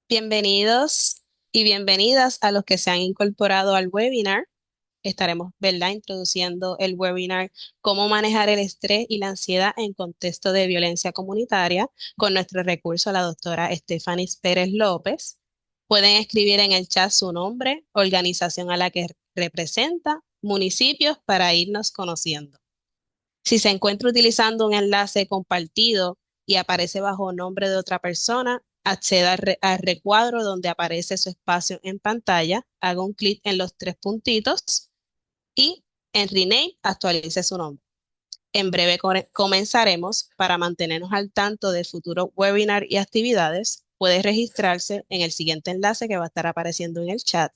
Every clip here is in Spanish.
Bienvenidos y bienvenidas a los que se han incorporado al webinar. Estaremos, ¿verdad?, introduciendo el webinar Cómo manejar el estrés y la ansiedad en contexto de violencia comunitaria con nuestro recurso, la doctora Estefanis Pérez López. Pueden escribir en el chat su nombre, organización a la que representa, municipios para irnos conociendo. Si se encuentra utilizando un enlace compartido y aparece bajo nombre de otra persona, acceda al recuadro donde aparece su espacio en pantalla, haga un clic en los tres puntitos y en Rename actualice su nombre. En breve comenzaremos. Para mantenernos al tanto de futuros webinars y actividades. Puede registrarse en el siguiente enlace que va a estar apareciendo en el chat.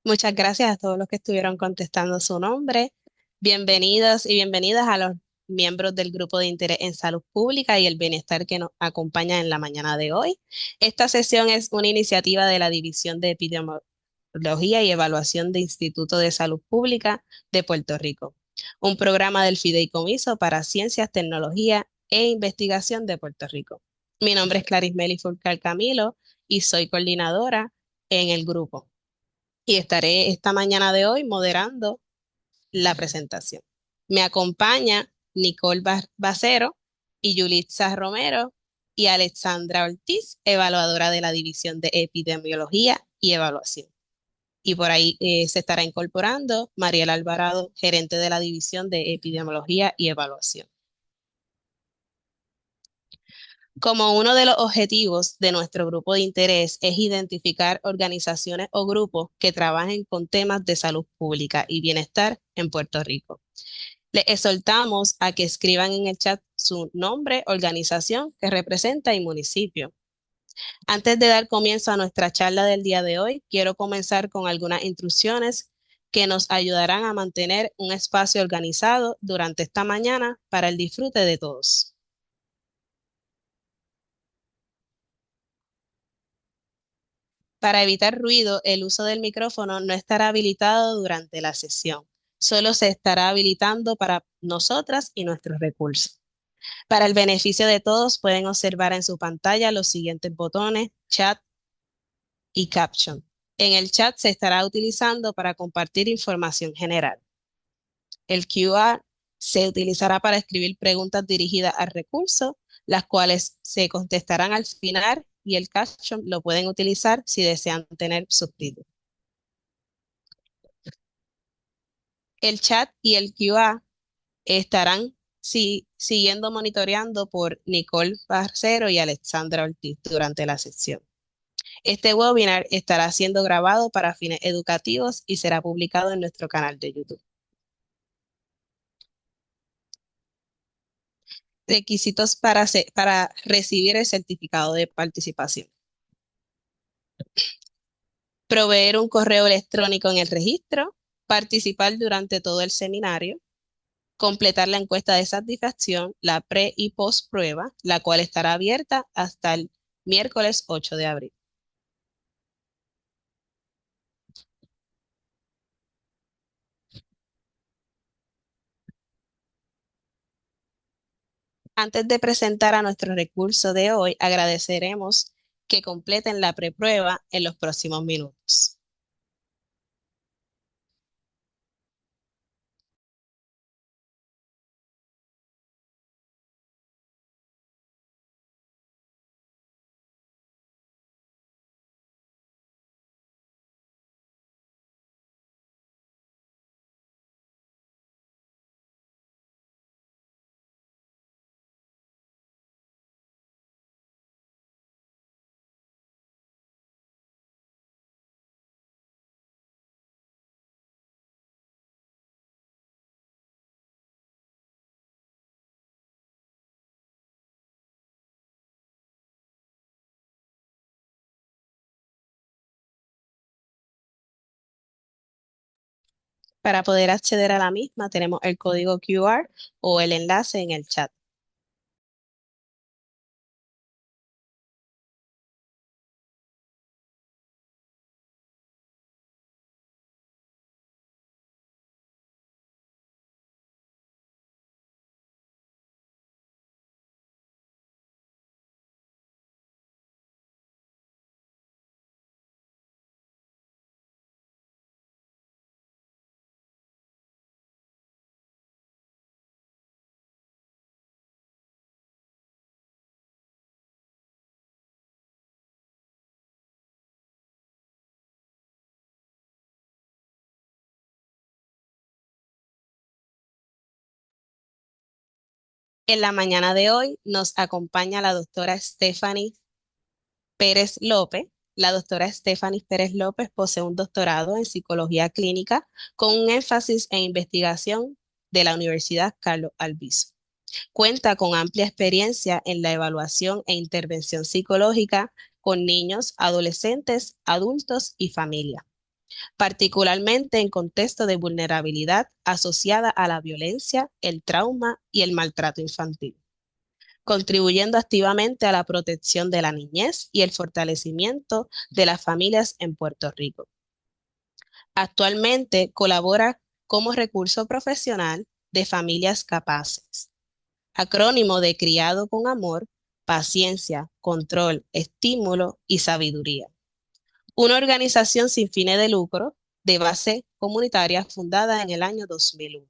Muchas gracias a todos los que estuvieron contestando su nombre. Bienvenidos y bienvenidas a los miembros del grupo de interés en salud pública y el bienestar que nos acompaña en la mañana de hoy. Esta sesión es una iniciativa de la División de Epidemiología y Evaluación de Instituto de Salud Pública de Puerto Rico, un programa del Fideicomiso para Ciencias, Tecnología e Investigación de Puerto Rico. Mi nombre es Clarismeli Fulcar Camilo y soy coordinadora en el grupo y estaré esta mañana de hoy moderando la presentación. Me acompaña Nicole Bacero y Yulitza Romero y Alexandra Ortiz, evaluadora de la División de Epidemiología y Evaluación. Y por ahí se estará incorporando Mariela Alvarado, gerente de la División de Epidemiología y Evaluación. Como uno de los objetivos de nuestro grupo de interés es identificar organizaciones o grupos que trabajen con temas de salud pública y bienestar en Puerto Rico. Les exhortamos a que escriban en el chat su nombre, organización que representa y municipio. Antes de dar comienzo a nuestra charla del día de hoy, quiero comenzar con algunas instrucciones que nos ayudarán a mantener un espacio organizado durante esta mañana para el disfrute de todos. Para evitar ruido, el uso del micrófono no estará habilitado durante la sesión. Solo se estará habilitando para nosotras y nuestros recursos. Para el beneficio de todos, pueden observar en su pantalla los siguientes botones: chat y caption. En el chat se estará utilizando para compartir información general. El QR se utilizará para escribir preguntas dirigidas al recurso, las cuales se contestarán al final, y el caption lo pueden utilizar si desean tener subtítulos. El chat y el QA estarán siguiendo monitoreando por Nicole Barcero y Alexandra Ortiz durante la sesión. Este webinar estará siendo grabado para fines educativos y será publicado en nuestro canal de YouTube. Requisitos para recibir el certificado de participación: proveer un correo electrónico en el registro, participar durante todo el seminario, completar la encuesta de satisfacción, la pre y post prueba, la cual estará abierta hasta el miércoles 8 de abril. Antes de presentar a nuestro recurso de hoy, agradeceremos que completen la preprueba en los próximos minutos. Para poder acceder a la misma, tenemos el código QR o el enlace en el chat. En la mañana de hoy nos acompaña la doctora Stephanie Pérez López. La doctora Stephanie Pérez López posee un doctorado en psicología clínica con un énfasis en investigación de la Universidad Carlos Albizu. Cuenta con amplia experiencia en la evaluación e intervención psicológica con niños, adolescentes, adultos y familia, particularmente en contexto de vulnerabilidad asociada a la violencia, el trauma y el maltrato infantil, contribuyendo activamente a la protección de la niñez y el fortalecimiento de las familias en Puerto Rico. Actualmente colabora como recurso profesional de Familias Capaces, acrónimo de Criado con Amor, Paciencia, Control, Estímulo y Sabiduría, una organización sin fines de lucro de base comunitaria fundada en el año 2001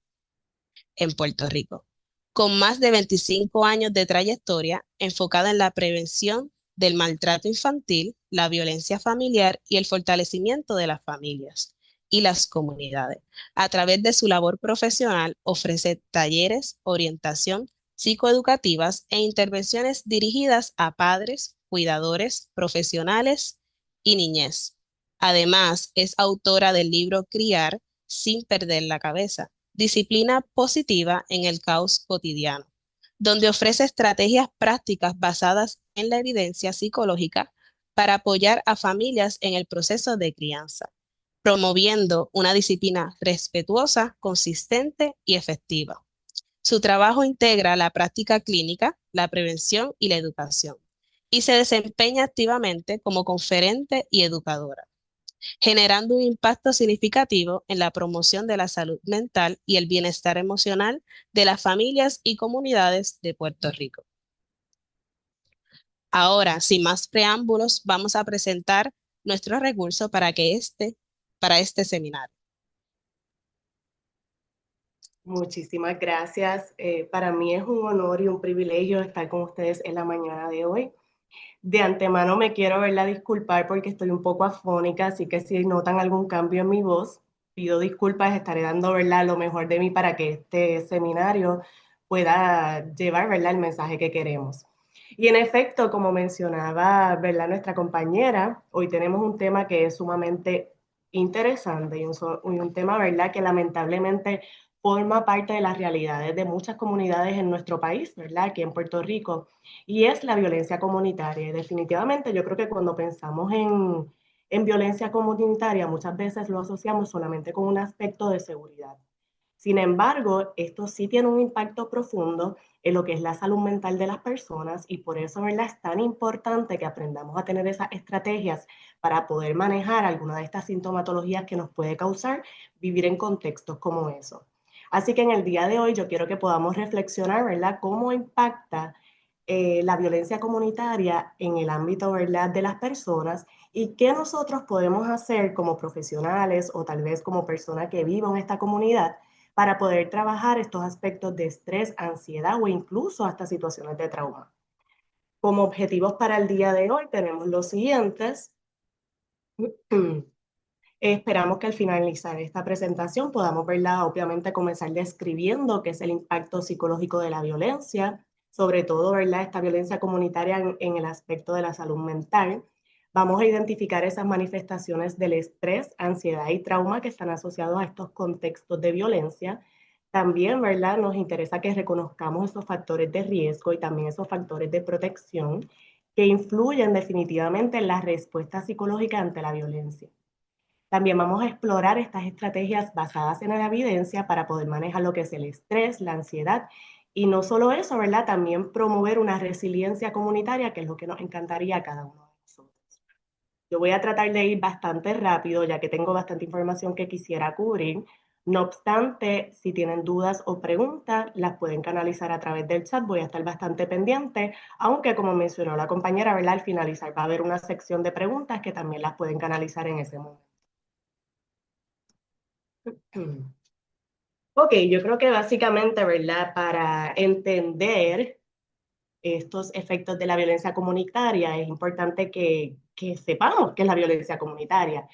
en Puerto Rico, con más de 25 años de trayectoria enfocada en la prevención del maltrato infantil, la violencia familiar y el fortalecimiento de las familias y las comunidades. A través de su labor profesional ofrece talleres, orientación psicoeducativas e intervenciones dirigidas a padres, cuidadores, profesionales y niñez. Además, es autora del libro Criar sin perder la cabeza, disciplina positiva en el caos cotidiano, donde ofrece estrategias prácticas basadas en la evidencia psicológica para apoyar a familias en el proceso de crianza, promoviendo una disciplina respetuosa, consistente y efectiva. Su trabajo integra la práctica clínica, la prevención y la educación, y se desempeña activamente como conferente y educadora, generando un impacto significativo en la promoción de la salud mental y el bienestar emocional de las familias y comunidades de Puerto Rico. Ahora, sin más preámbulos, vamos a presentar nuestro recurso para este seminario. Muchísimas gracias. Para mí es un honor y un privilegio estar con ustedes en la mañana de hoy. De antemano me quiero disculpar porque estoy un poco afónica, así que si notan algún cambio en mi voz, pido disculpas, estaré dando lo mejor de mí para que este seminario pueda llevar el mensaje que queremos. Y en efecto, como mencionaba nuestra compañera, hoy tenemos un tema que es sumamente interesante y un tema que lamentablemente forma parte de las realidades de muchas comunidades en nuestro país, aquí en Puerto Rico, y es la violencia comunitaria. Y definitivamente yo creo que cuando pensamos en violencia comunitaria, muchas veces lo asociamos solamente con un aspecto de seguridad. Sin embargo, esto sí tiene un impacto profundo en lo que es la salud mental de las personas y por eso es tan importante que aprendamos a tener esas estrategias para poder manejar alguna de estas sintomatologías que nos puede causar vivir en contextos como eso. Así que en el día de hoy yo quiero que podamos reflexionar, ¿verdad? Cómo impacta la violencia comunitaria en el ámbito, ¿verdad?, de las personas y qué nosotros podemos hacer como profesionales o tal vez como persona que viva en esta comunidad para poder trabajar estos aspectos de estrés, ansiedad o incluso hasta situaciones de trauma. Como objetivos para el día de hoy tenemos los siguientes. Esperamos que al finalizar esta presentación podamos, ¿verdad?, obviamente comenzar describiendo qué es el impacto psicológico de la violencia, sobre todo, ¿verdad?, esta violencia comunitaria en el aspecto de la salud mental. Vamos a identificar esas manifestaciones del estrés, ansiedad y trauma que están asociados a estos contextos de violencia. También, ¿verdad?, nos interesa que reconozcamos esos factores de riesgo y también esos factores de protección que influyen definitivamente en la respuesta psicológica ante la violencia. También vamos a explorar estas estrategias basadas en la evidencia para poder manejar lo que es el estrés, la ansiedad y no solo eso, ¿verdad? También promover una resiliencia comunitaria, que es lo que nos encantaría a cada uno de nosotros. Yo voy a tratar de ir bastante rápido, ya que tengo bastante información que quisiera cubrir. No obstante, si tienen dudas o preguntas, las pueden canalizar a través del chat. Voy a estar bastante pendiente, aunque como mencionó la compañera, ¿verdad?, al finalizar va a haber una sección de preguntas que también las pueden canalizar en ese momento. Ok, yo creo que básicamente, ¿verdad? Para entender estos efectos de la violencia comunitaria es importante que sepamos qué es la violencia comunitaria.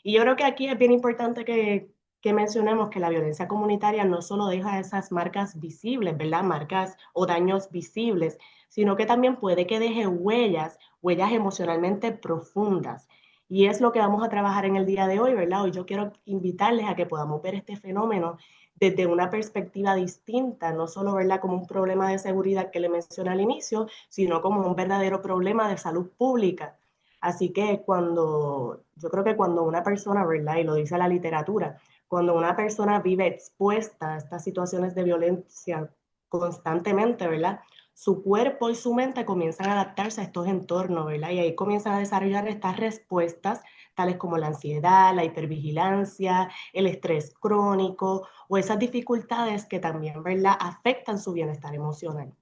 Y yo creo que aquí es bien importante que mencionemos que la violencia comunitaria no solo deja esas marcas visibles, ¿verdad? Marcas o daños visibles, sino que también puede que deje huellas, huellas emocionalmente profundas. Y es lo que vamos a trabajar en el día de hoy, ¿verdad? Hoy yo quiero invitarles a que podamos ver este fenómeno desde una perspectiva distinta, no solo verla como un problema de seguridad que le mencioné al inicio, sino como un verdadero problema de salud pública. Así que yo creo que cuando una persona, ¿verdad? Y lo dice la literatura, cuando una persona vive expuesta a estas situaciones de violencia constantemente, ¿verdad? Su cuerpo y su mente comienzan a adaptarse a estos entornos, ¿verdad? Y ahí comienzan a desarrollar estas respuestas, tales como la ansiedad, la hipervigilancia, el estrés crónico o esas dificultades que también, ¿verdad?, afectan su bienestar emocional.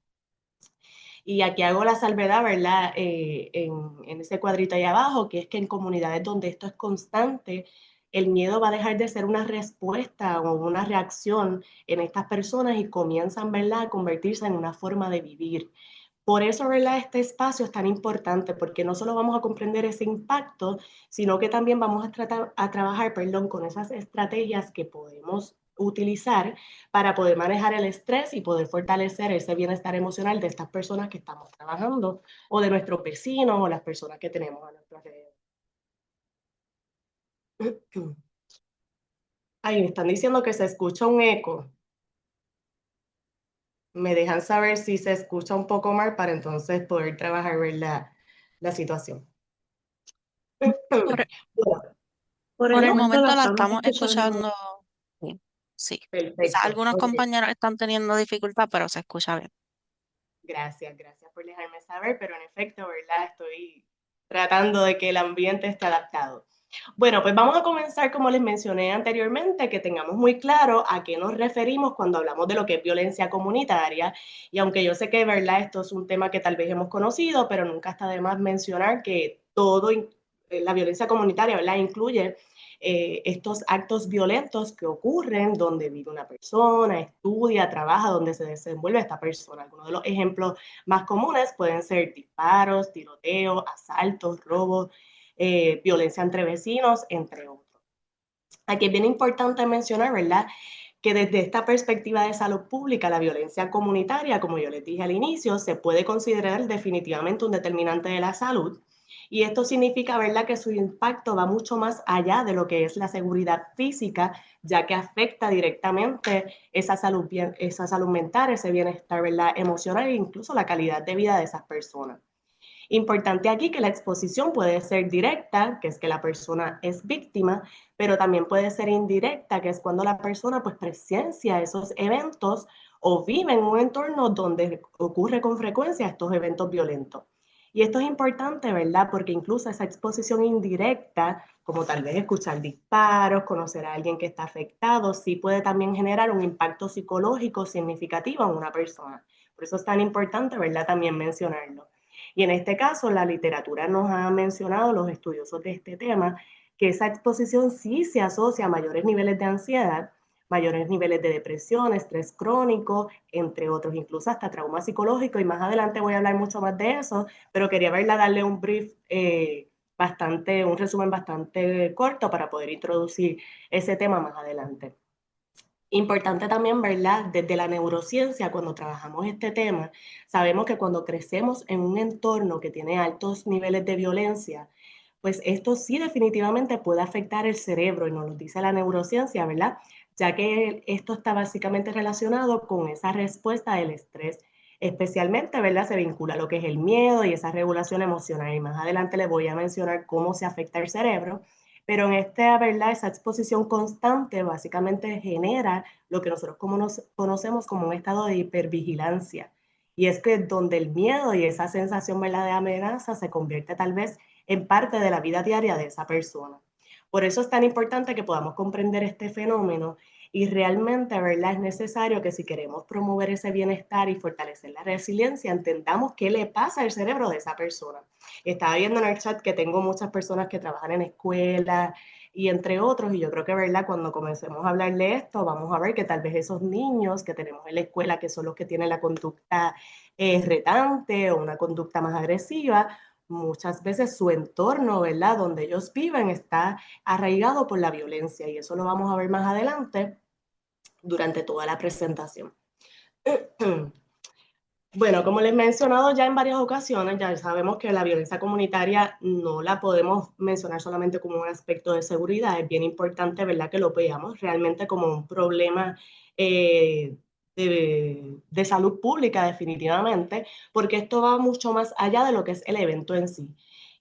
Y aquí hago la salvedad, ¿verdad?, en ese cuadrito ahí abajo, que es que en comunidades donde esto es constante, el miedo va a dejar de ser una respuesta o una reacción en estas personas y comienzan, ¿verdad?, a convertirse en una forma de vivir. Por eso, ¿verdad?, este espacio es tan importante, porque no solo vamos a comprender ese impacto, sino que también vamos a trabajar, perdón, con esas estrategias que podemos utilizar para poder manejar el estrés y poder fortalecer ese bienestar emocional de estas personas que estamos trabajando o de nuestros vecinos o las personas que tenemos a nuestro alrededor. Ay, me están diciendo que se escucha un eco. Me dejan saber si se escucha un poco mal para entonces poder trabajar, ¿verdad?, la situación. Por, Bueno, por el por el momento la momento la estamos estamos escuchando. escuchando bien. Sí, quizás Perfecto, algunos ok. compañeros están teniendo dificultad, pero se escucha bien. Gracias, gracias por dejarme saber, pero en efecto, ¿verdad? Estoy tratando de que el ambiente esté adaptado. Bueno, pues vamos a comenzar, como les mencioné anteriormente, que tengamos muy claro a qué nos referimos cuando hablamos de lo que es violencia comunitaria. Y aunque yo sé que, ¿verdad?, esto es un tema que tal vez hemos conocido, pero nunca está de más mencionar que la violencia comunitaria, ¿verdad?, incluye estos actos violentos que ocurren donde vive una persona, estudia, trabaja, donde se desenvuelve esta persona. Algunos de los ejemplos más comunes pueden ser disparos, tiroteos, asaltos, robos, violencia entre vecinos, entre otros. Aquí es bien importante mencionar, ¿verdad?, que desde esta perspectiva de salud pública, la violencia comunitaria, como yo les dije al inicio, se puede considerar definitivamente un determinante de la salud. Y esto significa, ¿verdad?, que su impacto va mucho más allá de lo que es la seguridad física, ya que afecta directamente esa salud mental, ese bienestar, ¿verdad?, emocional e incluso la calidad de vida de esas personas. Importante aquí que la exposición puede ser directa, que es que la persona es víctima, pero también puede ser indirecta, que es cuando la persona pues presencia esos eventos o vive en un entorno donde ocurre con frecuencia estos eventos violentos. Y esto es importante, ¿verdad? Porque incluso esa exposición indirecta, como tal vez escuchar disparos, conocer a alguien que está afectado, sí puede también generar un impacto psicológico significativo en una persona. Por Por eso es tan importante, ¿verdad?, también mencionarlo. Y en este caso, la literatura nos ha mencionado, los estudiosos de este tema, que esa exposición sí se asocia a mayores niveles de ansiedad, mayores niveles de depresión, estrés crónico, entre otros, incluso hasta trauma psicológico, y más adelante voy a hablar mucho más de eso, pero quería verla darle un brief un resumen bastante corto para poder introducir ese tema más adelante. Importante también, ¿verdad? Desde la neurociencia, cuando trabajamos este tema, sabemos que cuando crecemos en un entorno que tiene altos niveles de violencia, pues esto sí definitivamente puede afectar el cerebro, y nos lo dice la neurociencia, ¿verdad? Ya que esto está básicamente relacionado con esa respuesta del estrés, especialmente, ¿verdad? Se vincula a lo que es el miedo y esa regulación emocional, y más adelante les voy a mencionar cómo se afecta el cerebro. Pero en esta, ¿verdad? Esa exposición constante básicamente genera lo que nosotros conocemos como un estado de hipervigilancia. Y es que donde el miedo y esa sensación, ¿verdad?, de amenaza se convierte tal vez en parte de la vida diaria de esa persona. Por eso es tan importante que podamos comprender este fenómeno y realmente, ¿verdad?, es necesario que si queremos promover ese bienestar y fortalecer la resiliencia, entendamos qué le pasa al cerebro de esa persona. Estaba viendo en el chat que tengo muchas personas que trabajan en escuelas y entre otros, y yo creo que, ¿verdad?, cuando comencemos a hablar de esto, vamos a ver que tal vez esos niños que tenemos en la escuela, que son los que tienen la conducta retante o una conducta más agresiva, muchas veces su entorno, ¿verdad?, donde ellos viven está arraigado por la violencia, y eso lo vamos a ver más adelante durante toda la presentación. Bueno, como les he mencionado ya en varias ocasiones, ya sabemos que la violencia comunitaria no la podemos mencionar solamente como un aspecto de seguridad. Es bien importante, ¿verdad?, que lo veamos realmente como un problema de salud pública, definitivamente, porque esto va mucho más allá de lo que es el evento en sí.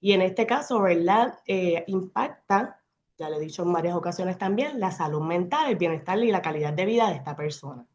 Y en este caso, ¿verdad?, impacta, ya lo he dicho en varias ocasiones también, la salud mental, el bienestar y la calidad de vida de esta persona.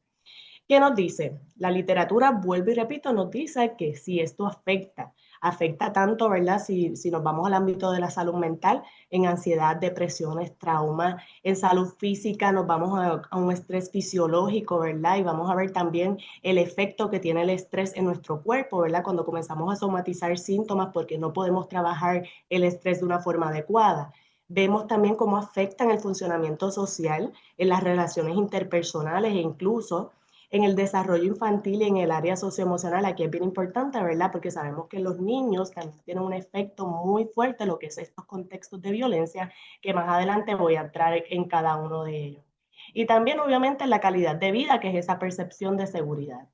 ¿Qué nos dice? La literatura, vuelvo y repito, nos dice que si esto afecta tanto, ¿verdad? Si nos vamos al ámbito de la salud mental, en ansiedad, depresiones, trauma, en salud física nos vamos a un estrés fisiológico, ¿verdad? Y vamos a ver también el efecto que tiene el estrés en nuestro cuerpo, ¿verdad? Cuando comenzamos a somatizar síntomas porque no podemos trabajar el estrés de una forma adecuada. Vemos también cómo afectan el funcionamiento social, en las relaciones interpersonales e incluso en el desarrollo infantil y en el área socioemocional. Aquí es bien importante, ¿verdad? Porque sabemos que los niños también tienen un efecto muy fuerte en lo que es estos contextos de violencia, que más adelante voy a entrar en cada uno de ellos. Y también, obviamente, la calidad de vida, que es esa percepción de seguridad.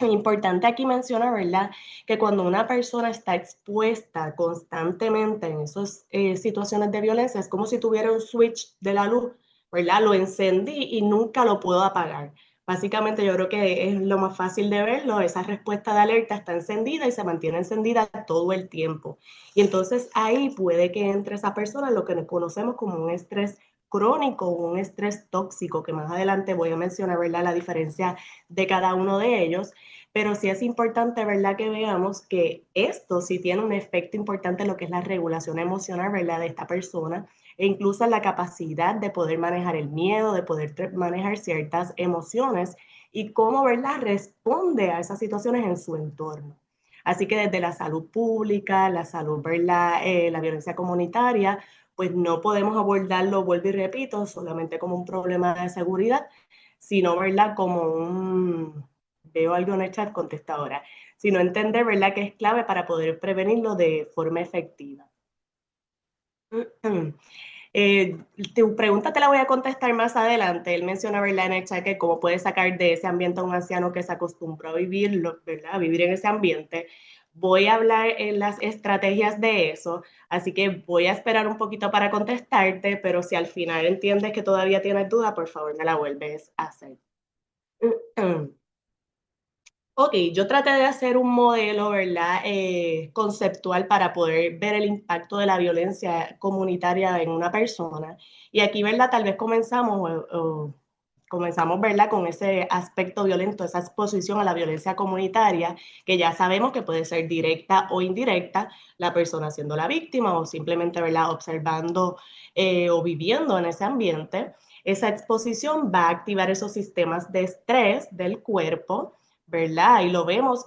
Importante aquí mencionar, ¿verdad?, que cuando una persona está expuesta constantemente en esas situaciones de violencia, es como si tuviera un switch de la luz, ¿verdad? Lo encendí y nunca lo puedo apagar. Básicamente yo creo que es lo más fácil de verlo, esa respuesta de alerta está encendida y se mantiene encendida todo el tiempo. Y entonces ahí puede que entre esa persona lo que conocemos como un estrés crónico o un estrés tóxico, que más adelante voy a mencionar, ¿verdad?, la diferencia de cada uno de ellos, pero sí es importante, ¿verdad?, que veamos que esto sí tiene un efecto importante en lo que es la regulación emocional, ¿verdad?, de esta persona, e incluso en la capacidad de poder manejar el miedo, de poder manejar ciertas emociones y cómo, ¿verdad?, responde a esas situaciones en su entorno. Así que desde la salud pública, la salud, ¿verdad?, la violencia comunitaria, pues no podemos abordarlo, vuelvo y repito, solamente como un problema de seguridad, sino, ¿verdad?, como veo algo en el chat, contesta ahora, sino entender, ¿verdad?, que es clave para poder prevenirlo de forma efectiva. Tu pregunta te la voy a contestar más adelante. Él menciona, ¿verdad?, en el chat que cómo puede sacar de ese ambiente a un anciano que se acostumbró a vivirlo, ¿verdad?, a vivir en ese ambiente. Voy a hablar en las estrategias de eso, así que voy a esperar un poquito para contestarte, pero si al final entiendes que todavía tienes duda, por favor me la vuelves a hacer. Ok, yo traté de hacer un modelo, ¿verdad?, conceptual para poder ver el impacto de la violencia comunitaria en una persona. Y aquí, ¿verdad?, tal vez comenzamos, ¿verdad?, con ese aspecto violento, esa exposición a la violencia comunitaria, que ya sabemos que puede ser directa o indirecta, la persona siendo la víctima o simplemente, ¿verdad?, observando o viviendo en ese ambiente. Esa exposición va a activar esos sistemas de estrés del cuerpo, ¿verdad? Y lo vemos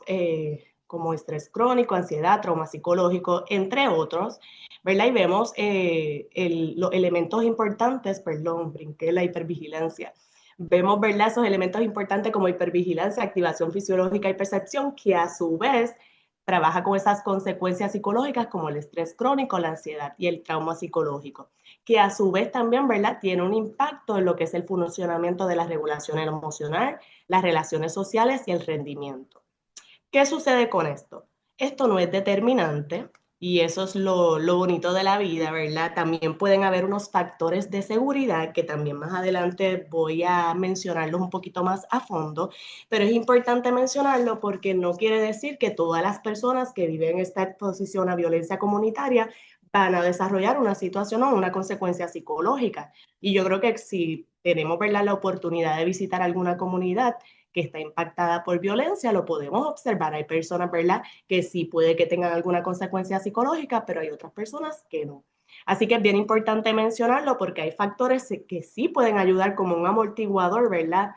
como estrés crónico, ansiedad, trauma psicológico, entre otros, ¿verdad? Y vemos los elementos importantes, perdón, brinqué la hipervigilancia. Vemos, ¿verdad? Esos elementos importantes como hipervigilancia, activación fisiológica y percepción, que a su vez trabaja con esas consecuencias psicológicas como el estrés crónico, la ansiedad y el trauma psicológico, que a su vez también, ¿verdad?, tiene un impacto en lo que es el funcionamiento de la regulación emocional, las relaciones sociales y el rendimiento. ¿Qué sucede con esto? Esto no es determinante y eso es lo bonito de la vida, ¿verdad? También pueden haber unos factores de seguridad que también más adelante voy a mencionarlos un poquito más a fondo, pero es importante mencionarlo porque no quiere decir que todas las personas que viven esta exposición a violencia comunitaria van a desarrollar una situación o una consecuencia psicológica. Y yo creo que si tenemos, ¿verdad?, la oportunidad de visitar alguna comunidad que está impactada por violencia, lo podemos observar. Hay personas, ¿verdad?, que sí puede que tengan alguna consecuencia psicológica, pero hay otras personas que no. Así que es bien importante mencionarlo porque hay factores que sí pueden ayudar como un amortiguador, ¿verdad?,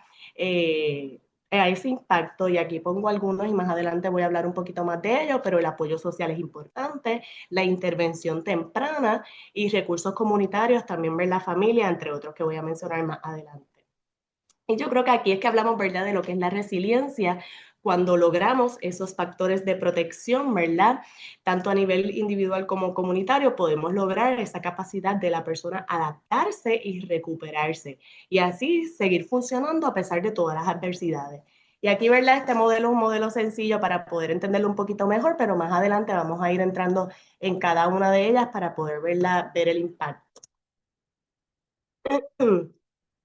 a ese impacto. Y aquí pongo algunos y más adelante voy a hablar un poquito más de ello, pero el apoyo social es importante, la intervención temprana y recursos comunitarios, también ver la familia, entre otros que voy a mencionar más adelante. Y yo creo que aquí es que hablamos, ¿verdad?, de lo que es la resiliencia, cuando logramos esos factores de protección, ¿verdad? Tanto a nivel individual como comunitario, podemos lograr esa capacidad de la persona adaptarse y recuperarse, y así seguir funcionando a pesar de todas las adversidades. Y aquí, ¿verdad?, este modelo es un modelo sencillo para poder entenderlo un poquito mejor, pero más adelante vamos a ir entrando en cada una de ellas para poder, ¿verdad?, ver el impacto.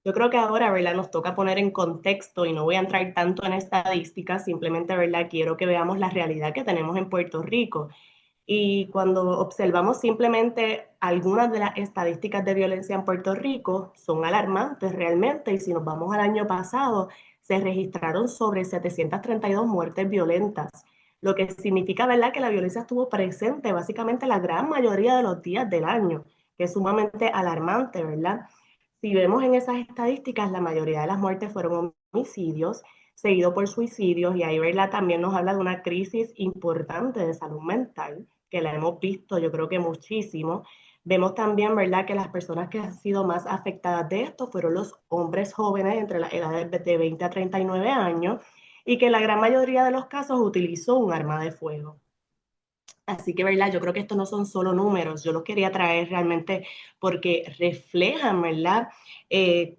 Yo creo que ahora, ¿verdad?, nos toca poner en contexto y no voy a entrar tanto en estadísticas, simplemente, ¿verdad?, quiero que veamos la realidad que tenemos en Puerto Rico. Y cuando observamos simplemente algunas de las estadísticas de violencia en Puerto Rico, son alarmantes realmente. Y si nos vamos al año pasado, se registraron sobre 732 muertes violentas, lo que significa, ¿verdad?, que la violencia estuvo presente básicamente la gran mayoría de los días del año, que es sumamente alarmante, ¿verdad? Si vemos en esas estadísticas, la mayoría de las muertes fueron homicidios, seguido por suicidios, y ahí, ¿verdad?, también nos habla de una crisis importante de salud mental, que la hemos visto yo creo que muchísimo. Vemos también, ¿verdad?, que las personas que han sido más afectadas de esto fueron los hombres jóvenes entre las edades de 20 a 39 años, y que la gran mayoría de los casos utilizó un arma de fuego. Así que, ¿verdad? Yo creo que estos no son solo números, yo los quería traer realmente porque reflejan, ¿verdad?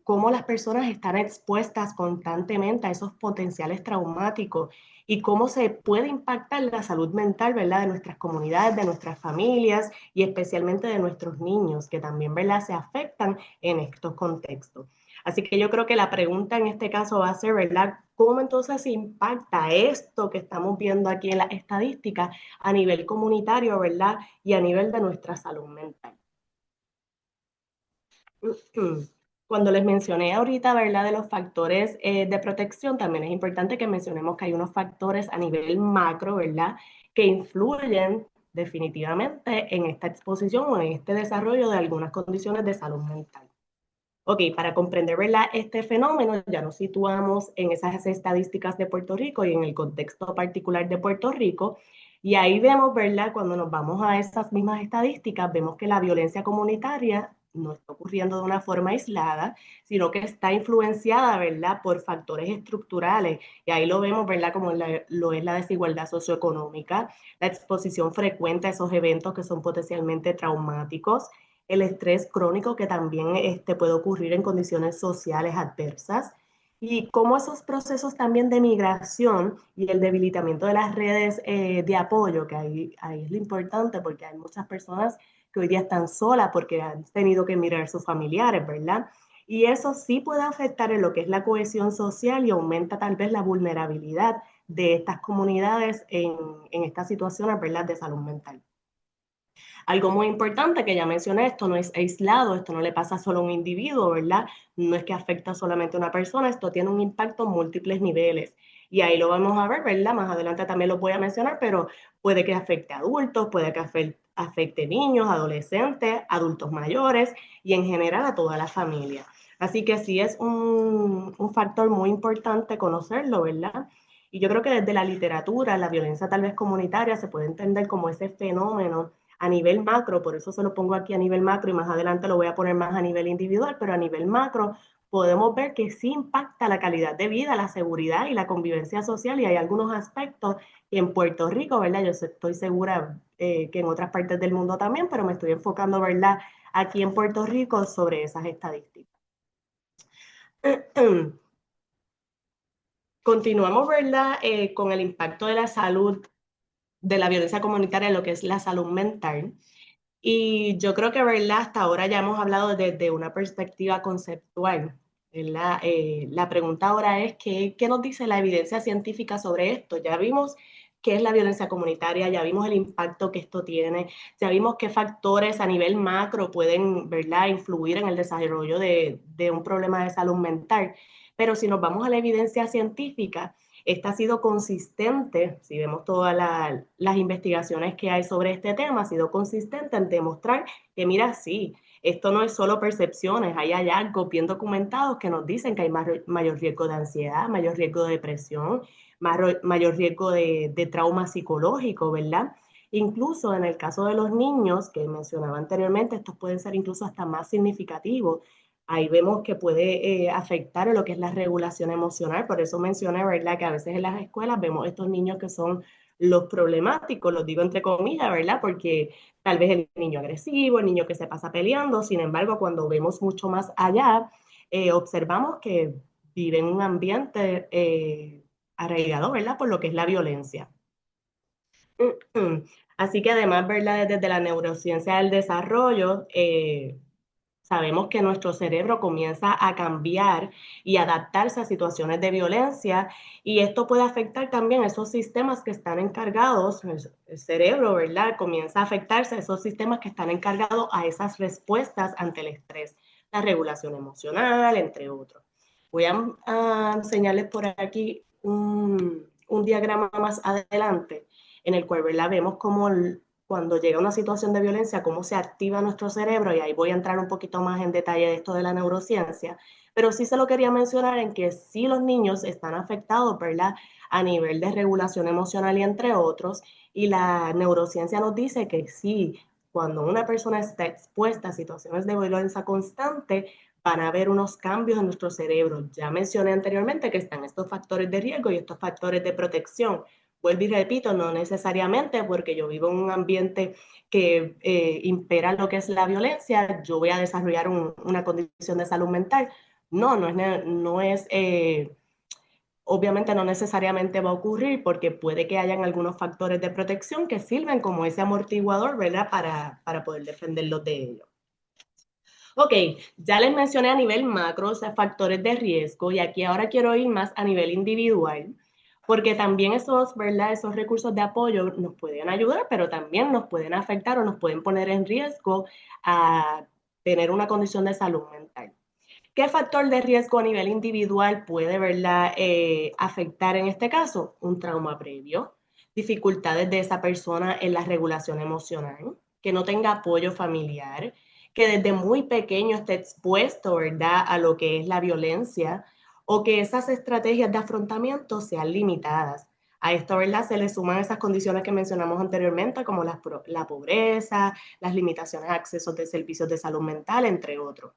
Cómo las personas están expuestas constantemente a esos potenciales traumáticos y cómo se puede impactar la salud mental, ¿verdad?, de nuestras comunidades, de nuestras familias y especialmente de nuestros niños, que también, ¿verdad?, se afectan en estos contextos. Así que yo creo que la pregunta en este caso va a ser, ¿verdad?, ¿cómo entonces impacta esto que estamos viendo aquí en las estadísticas a nivel comunitario, ¿verdad?, y a nivel de nuestra salud mental? Cuando les mencioné ahorita, ¿verdad?, de los factores de protección, también es importante que mencionemos que hay unos factores a nivel macro, ¿verdad?, que influyen definitivamente en esta exposición o en este desarrollo de algunas condiciones de salud mental. Ok, para comprender, ¿verdad?, este fenómeno, ya nos situamos en esas estadísticas de Puerto Rico y en el contexto particular de Puerto Rico. Y ahí vemos, ¿verdad?, cuando nos vamos a esas mismas estadísticas, vemos que la violencia comunitaria no está ocurriendo de una forma aislada, sino que está influenciada, ¿verdad?, por factores estructurales. Y ahí lo vemos, ¿verdad?, como lo es la desigualdad socioeconómica, la exposición frecuente a esos eventos que son potencialmente traumáticos, el estrés crónico que también puede ocurrir en condiciones sociales adversas, y cómo esos procesos también de migración y el debilitamiento de las redes de apoyo, que ahí es lo importante porque hay muchas personas que hoy día están solas porque han tenido que emigrar a sus familiares, ¿verdad? Y eso sí puede afectar en lo que es la cohesión social y aumenta tal vez la vulnerabilidad de estas comunidades en estas situaciones, ¿verdad?, de salud mental. Algo muy importante que ya mencioné, esto no es aislado, esto no le pasa solo a un individuo, ¿verdad? No es que afecta solamente a una persona, esto tiene un impacto en múltiples niveles. Y ahí lo vamos a ver, ¿verdad? Más adelante también lo voy a mencionar, pero puede que afecte a adultos, puede que afecte niños, adolescentes, adultos mayores y en general a toda la familia. Así que sí es un factor muy importante conocerlo, ¿verdad? Y yo creo que desde la literatura, la violencia tal vez comunitaria se puede entender como ese fenómeno a nivel macro, por eso se lo pongo aquí a nivel macro y más adelante lo voy a poner más a nivel individual, pero a nivel macro podemos ver que sí impacta la calidad de vida, la seguridad y la convivencia social, y hay algunos aspectos que en Puerto Rico, ¿verdad? Yo estoy segura que en otras partes del mundo también, pero me estoy enfocando, ¿verdad? Aquí en Puerto Rico sobre esas estadísticas. Continuamos, ¿verdad? Con el impacto de la salud, de la violencia comunitaria, lo que es la salud mental. Y yo creo que, ¿verdad? Hasta ahora ya hemos hablado desde una perspectiva conceptual, ¿verdad? La pregunta ahora es, ¿qué nos dice la evidencia científica sobre esto? Ya vimos qué es la violencia comunitaria, ya vimos el impacto que esto tiene, ya vimos qué factores a nivel macro pueden, ¿verdad?, influir en el desarrollo de un problema de salud mental. Pero si nos vamos a la evidencia científica, esta ha sido consistente, si vemos todas las investigaciones que hay sobre este tema, ha sido consistente en demostrar que, mira, sí, esto no es solo percepciones, hay hallazgos bien documentados que nos dicen que hay mayor riesgo de ansiedad, mayor riesgo de depresión, mayor riesgo de trauma psicológico, ¿verdad? Incluso en el caso de los niños, que mencionaba anteriormente, estos pueden ser incluso hasta más significativos. Ahí vemos que puede afectar lo que es la regulación emocional. Por eso mencioné, ¿verdad?, que a veces en las escuelas vemos estos niños que son los problemáticos, los digo entre comillas, ¿verdad? Porque tal vez el niño agresivo, el niño que se pasa peleando, sin embargo, cuando vemos mucho más allá, observamos que vive en un ambiente arraigado, ¿verdad?, por lo que es la violencia. Así que además, ¿verdad?, desde la neurociencia del desarrollo, sabemos que nuestro cerebro comienza a cambiar y adaptarse a situaciones de violencia, y esto puede afectar también esos sistemas que están encargados, el cerebro, ¿verdad? Comienza a afectarse a esos sistemas que están encargados a esas respuestas ante el estrés, la regulación emocional, entre otros. Voy a enseñarles por aquí un diagrama más adelante en el cual, ¿verdad?, vemos cómo cuando llega una situación de violencia, cómo se activa nuestro cerebro, y ahí voy a entrar un poquito más en detalle de esto de la neurociencia, pero sí se lo quería mencionar en que sí los niños están afectados, ¿verdad?, a nivel de regulación emocional y entre otros, y la neurociencia nos dice que sí, cuando una persona está expuesta a situaciones de violencia constante, van a haber unos cambios en nuestro cerebro. Ya mencioné anteriormente que están estos factores de riesgo y estos factores de protección. Vuelvo y repito, no necesariamente porque yo vivo en un ambiente que impera lo que es la violencia, yo voy a desarrollar una condición de salud mental. No, no es obviamente no necesariamente va a ocurrir, porque puede que hayan algunos factores de protección que sirven como ese amortiguador, ¿verdad?, para poder defenderlos de ellos. Ok, ya les mencioné a nivel macro, o sea, factores de riesgo, y aquí ahora quiero ir más a nivel individual, porque también esos, ¿verdad?, esos recursos de apoyo nos pueden ayudar, pero también nos pueden afectar o nos pueden poner en riesgo a tener una condición de salud mental. ¿Qué factor de riesgo a nivel individual puede, ¿verdad?, afectar en este caso? Un trauma previo, dificultades de esa persona en la regulación emocional, que no tenga apoyo familiar, que desde muy pequeño esté expuesto, ¿verdad?, a lo que es la violencia, o que esas estrategias de afrontamiento sean limitadas. A esto, ¿verdad?, se le suman esas condiciones que mencionamos anteriormente, como la pobreza, las limitaciones a accesos de servicios de salud mental, entre otros.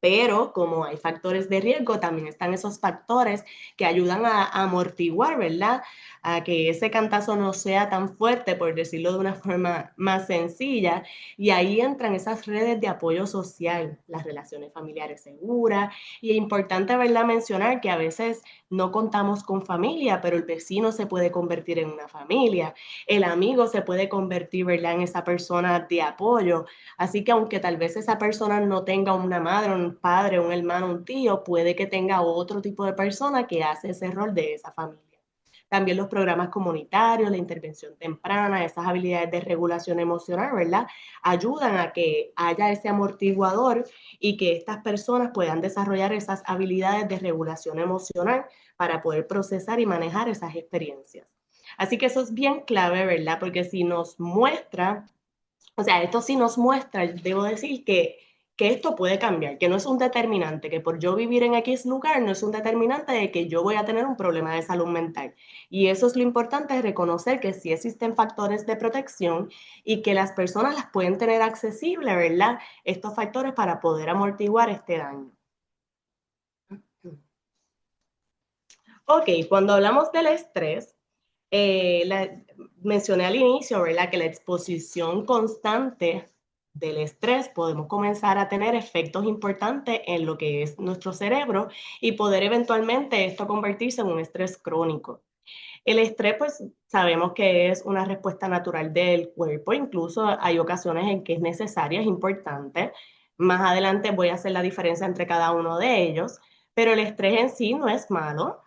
Pero como hay factores de riesgo, también están esos factores que ayudan a amortiguar, ¿verdad?, a que ese cantazo no sea tan fuerte, por decirlo de una forma más sencilla, y ahí entran esas redes de apoyo social, las relaciones familiares seguras, y es importante, ¿verdad?, mencionar que a veces no contamos con familia, pero el vecino se puede convertir en una familia, el amigo se puede convertir, ¿verdad?, en esa persona de apoyo. Así que aunque tal vez esa persona no tenga una madre, un padre, un hermano, un tío, puede que tenga otro tipo de persona que hace ese rol de esa familia. También los programas comunitarios, la intervención temprana, esas habilidades de regulación emocional, ¿verdad?, ayudan a que haya ese amortiguador y que estas personas puedan desarrollar esas habilidades de regulación emocional para poder procesar y manejar esas experiencias. Así que eso es bien clave, ¿verdad?, porque si nos muestra, o sea, esto sí nos muestra, debo decir, que que esto puede cambiar, que no es un determinante, que por yo vivir en X lugar no es un determinante de que yo voy a tener un problema de salud mental. Y eso es lo importante, es reconocer que sí existen factores de protección y que las personas las pueden tener accesible, ¿verdad? Estos factores para poder amortiguar este daño. Ok, cuando hablamos del estrés, mencioné al inicio, ¿verdad? Que la exposición constante del estrés podemos comenzar a tener efectos importantes en lo que es nuestro cerebro y poder eventualmente esto convertirse en un estrés crónico. El estrés, pues sabemos que es una respuesta natural del cuerpo, incluso hay ocasiones en que es necesaria, es importante. Más adelante voy a hacer la diferencia entre cada uno de ellos, pero el estrés en sí no es malo.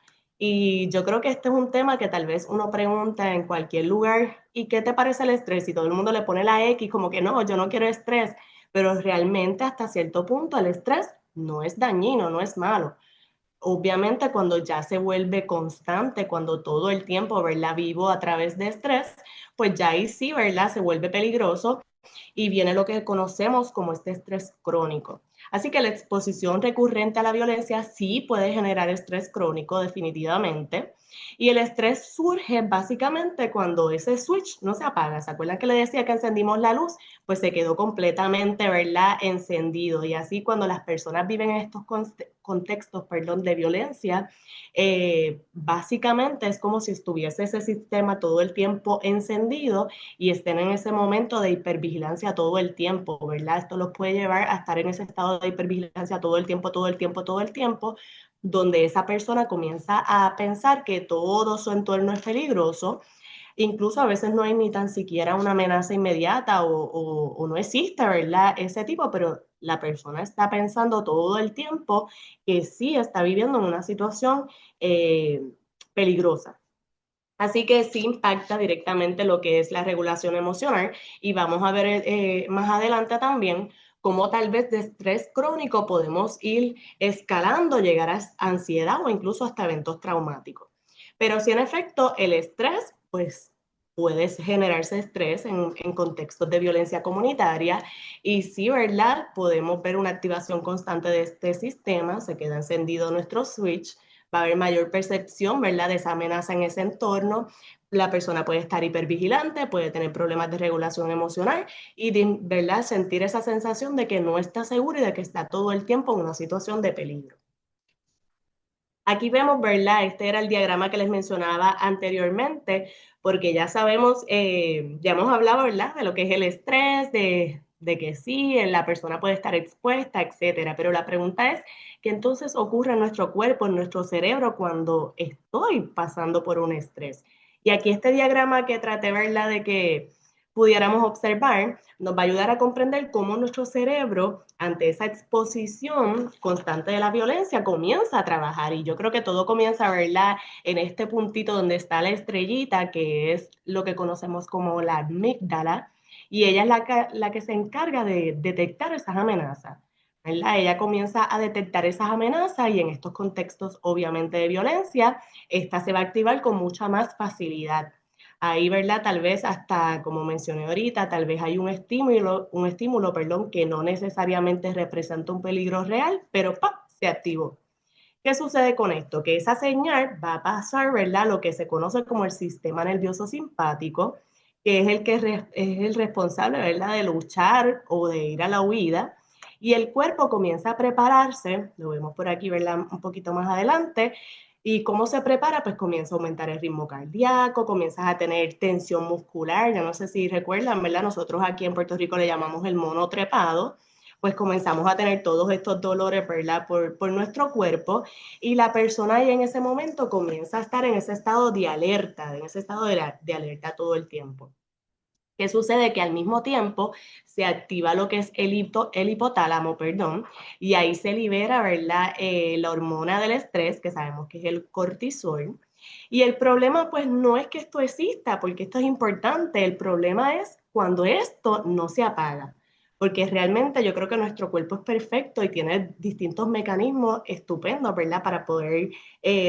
Y yo creo que este es un tema que tal vez uno pregunta en cualquier lugar, ¿y qué te parece el estrés? Y todo el mundo le pone la X como que no, yo no quiero estrés, pero realmente hasta cierto punto el estrés no es dañino, no es malo. Obviamente cuando ya se vuelve constante, cuando todo el tiempo, ¿verdad? Vivo a través de estrés, pues ya ahí sí, ¿verdad? Se vuelve peligroso y viene lo que conocemos como este estrés crónico. Así que la exposición recurrente a la violencia sí puede generar estrés crónico definitivamente. Y el estrés surge básicamente cuando ese switch no se apaga. ¿Se acuerdan que le decía que encendimos la luz? Pues se quedó completamente, ¿verdad?, encendido. Y así cuando las personas viven en estos contextos, perdón, de violencia, básicamente es como si estuviese ese sistema todo el tiempo encendido y estén en ese momento de hipervigilancia todo el tiempo, ¿verdad? Esto los puede llevar a estar en ese estado de hipervigilancia todo el tiempo, todo el tiempo, todo el tiempo, donde esa persona comienza a pensar que todo su entorno es peligroso. Incluso a veces no hay ni tan siquiera una amenaza inmediata o no existe, ¿verdad? Ese tipo, pero la persona está pensando todo el tiempo que sí está viviendo en una situación peligrosa. Así que sí impacta directamente lo que es la regulación emocional y vamos a ver más adelante también cómo tal vez de estrés crónico podemos ir escalando, llegar a ansiedad o incluso hasta eventos traumáticos. Pero sí, en efecto, el estrés, pues puede generarse estrés en contextos de violencia comunitaria y sí, ¿verdad? Podemos ver una activación constante de este sistema, se queda encendido nuestro switch, va a haber mayor percepción, ¿verdad?, de esa amenaza en ese entorno. La persona puede estar hipervigilante, puede tener problemas de regulación emocional y, ¿verdad?, sentir esa sensación de que no está seguro y de que está todo el tiempo en una situación de peligro. Aquí vemos, ¿verdad? Este era el diagrama que les mencionaba anteriormente, porque ya sabemos, ya hemos hablado, ¿verdad?, de lo que es el estrés, de que sí, la persona puede estar expuesta, etcétera. Pero la pregunta es, ¿qué entonces ocurre en nuestro cuerpo, en nuestro cerebro cuando estoy pasando por un estrés? Y aquí este diagrama que traté, ¿verdad?, de que pudiéramos observar, nos va a ayudar a comprender cómo nuestro cerebro, ante esa exposición constante de la violencia, comienza a trabajar. Y yo creo que todo comienza, ¿verdad?, en este puntito donde está la estrellita, que es lo que conocemos como la amígdala, y ella es la que se encarga de detectar esas amenazas, ¿verdad? Ella comienza a detectar esas amenazas y en estos contextos, obviamente, de violencia, esta se va a activar con mucha más facilidad. Ahí, ¿verdad? Tal vez hasta, como mencioné ahorita, tal vez hay un estímulo, perdón, que no necesariamente representa un peligro real, pero ¡pap!, se activó. ¿Qué sucede con esto? Que esa señal va a pasar, ¿verdad?, lo que se conoce como el sistema nervioso simpático, que es es el responsable, ¿verdad?, de luchar o de ir a la huida. Y el cuerpo comienza a prepararse, lo vemos por aquí, ¿verdad?, un poquito más adelante. ¿Y cómo se prepara? Pues comienza a aumentar el ritmo cardíaco, comienzas a tener tensión muscular. Ya no sé si recuerdan, ¿verdad? Nosotros aquí en Puerto Rico le llamamos el mono trepado. Pues comenzamos a tener todos estos dolores, ¿verdad?, por nuestro cuerpo y la persona ahí en ese momento comienza a estar en ese estado de alerta, en ese estado de alerta todo el tiempo. ¿Qué sucede? Que al mismo tiempo se activa lo que es el hipotálamo, perdón, y ahí se libera, ¿verdad?, la hormona del estrés, que sabemos que es el cortisol. Y el problema, pues, no es que esto exista, porque esto es importante, el problema es cuando esto no se apaga. porque realmente yo creo que nuestro cuerpo es perfecto y tiene distintos mecanismos estupendos, ¿verdad? Para poder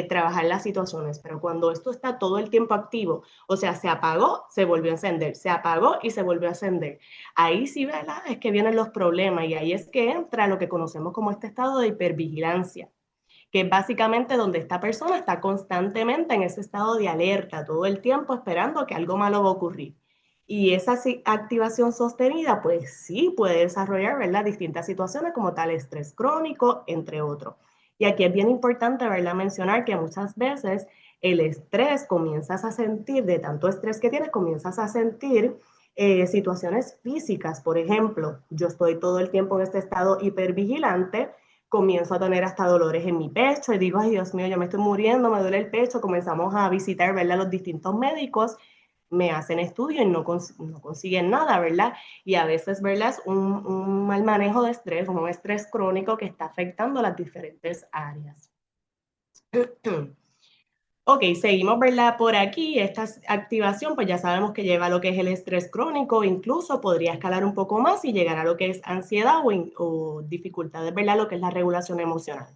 trabajar las situaciones, pero cuando esto está todo el tiempo activo, o sea, se apagó, se volvió a encender, se apagó y se volvió a encender. Ahí sí, ¿verdad? Es que vienen los problemas y ahí es que entra lo que conocemos como este estado de hipervigilancia, que es básicamente donde esta persona está constantemente en ese estado de alerta, todo el tiempo esperando que algo malo va a ocurrir. Y esa activación sostenida, pues sí puede desarrollar, ¿verdad?, distintas situaciones como tal estrés crónico, entre otros. Y aquí es bien importante, ¿verdad?, mencionar que muchas veces el estrés, comienzas a sentir, de tanto estrés que tienes, comienzas a sentir situaciones físicas. Por ejemplo, yo estoy todo el tiempo en este estado hipervigilante, comienzo a tener hasta dolores en mi pecho y digo, ay Dios mío, yo me estoy muriendo, me duele el pecho, comenzamos a visitar, ¿verdad?, los distintos médicos, me hacen estudios y no consiguen nada, ¿verdad? Y a veces, ¿verdad?, es un mal manejo de estrés, un estrés crónico que está afectando las diferentes áreas. Ok, seguimos, ¿verdad? Por aquí, esta activación, pues ya sabemos que lleva a lo que es el estrés crónico, incluso podría escalar un poco más y llegar a lo que es ansiedad o dificultades, ¿verdad? Lo que es la regulación emocional.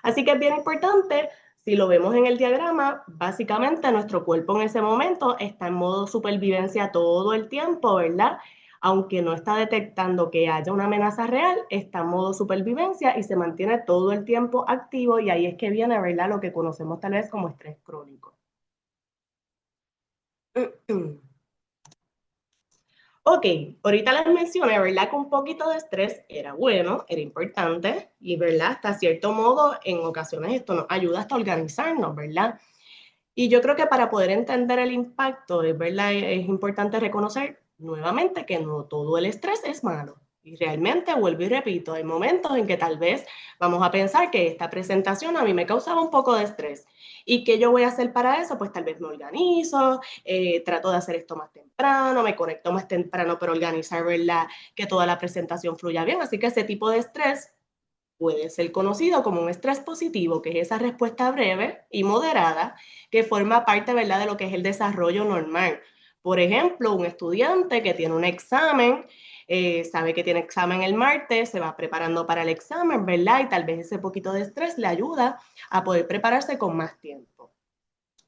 Así que es bien importante, si lo vemos en el diagrama, básicamente nuestro cuerpo en ese momento está en modo supervivencia todo el tiempo, ¿verdad? Aunque no está detectando que haya una amenaza real, está en modo supervivencia y se mantiene todo el tiempo activo y ahí es que viene, ¿verdad?, lo que conocemos tal vez como estrés crónico. Ok, ahorita les mencioné, ¿verdad?, que un poquito de estrés era bueno, era importante y, ¿verdad?, hasta cierto modo en ocasiones esto nos ayuda hasta a organizarnos, ¿verdad? Y yo creo que para poder entender el impacto, es verdad, es importante reconocer nuevamente que no todo el estrés es malo. Y realmente, vuelvo y repito, hay momentos en que tal vez vamos a pensar que esta presentación a mí me causaba un poco de estrés. ¿Y qué yo voy a hacer para eso? Pues tal vez me organizo, trato de hacer esto más temprano, me conecto más temprano para organizar, ¿verdad?, que toda la presentación fluya bien. Así que ese tipo de estrés puede ser conocido como un estrés positivo, que es esa respuesta breve y moderada que forma parte, ¿verdad?, de lo que es el desarrollo normal. Por ejemplo, un estudiante que tiene un examen, sabe que tiene examen el martes, se va preparando para el examen, ¿verdad? Y tal vez ese poquito de estrés le ayuda a poder prepararse con más tiempo.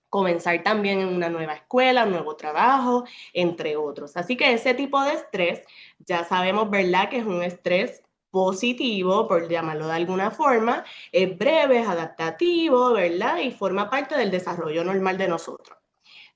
Comenzar también en una nueva escuela, un nuevo trabajo, entre otros. Así que ese tipo de estrés, ya sabemos, ¿verdad?, que es un estrés positivo, por llamarlo de alguna forma, es breve, es adaptativo, ¿verdad?, y forma parte del desarrollo normal de nosotros.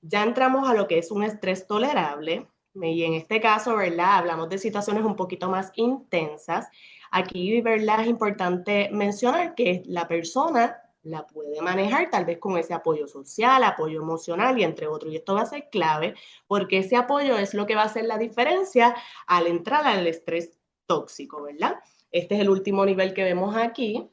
Ya entramos a lo que es un estrés tolerable, y en este caso, ¿verdad?, hablamos de situaciones un poquito más intensas. Aquí, ¿verdad?, es importante mencionar que la persona la puede manejar tal vez con ese apoyo social, apoyo emocional y entre otros. Y esto va a ser clave porque ese apoyo es lo que va a hacer la diferencia al entrar al estrés tóxico, ¿verdad? Este es el último nivel que vemos aquí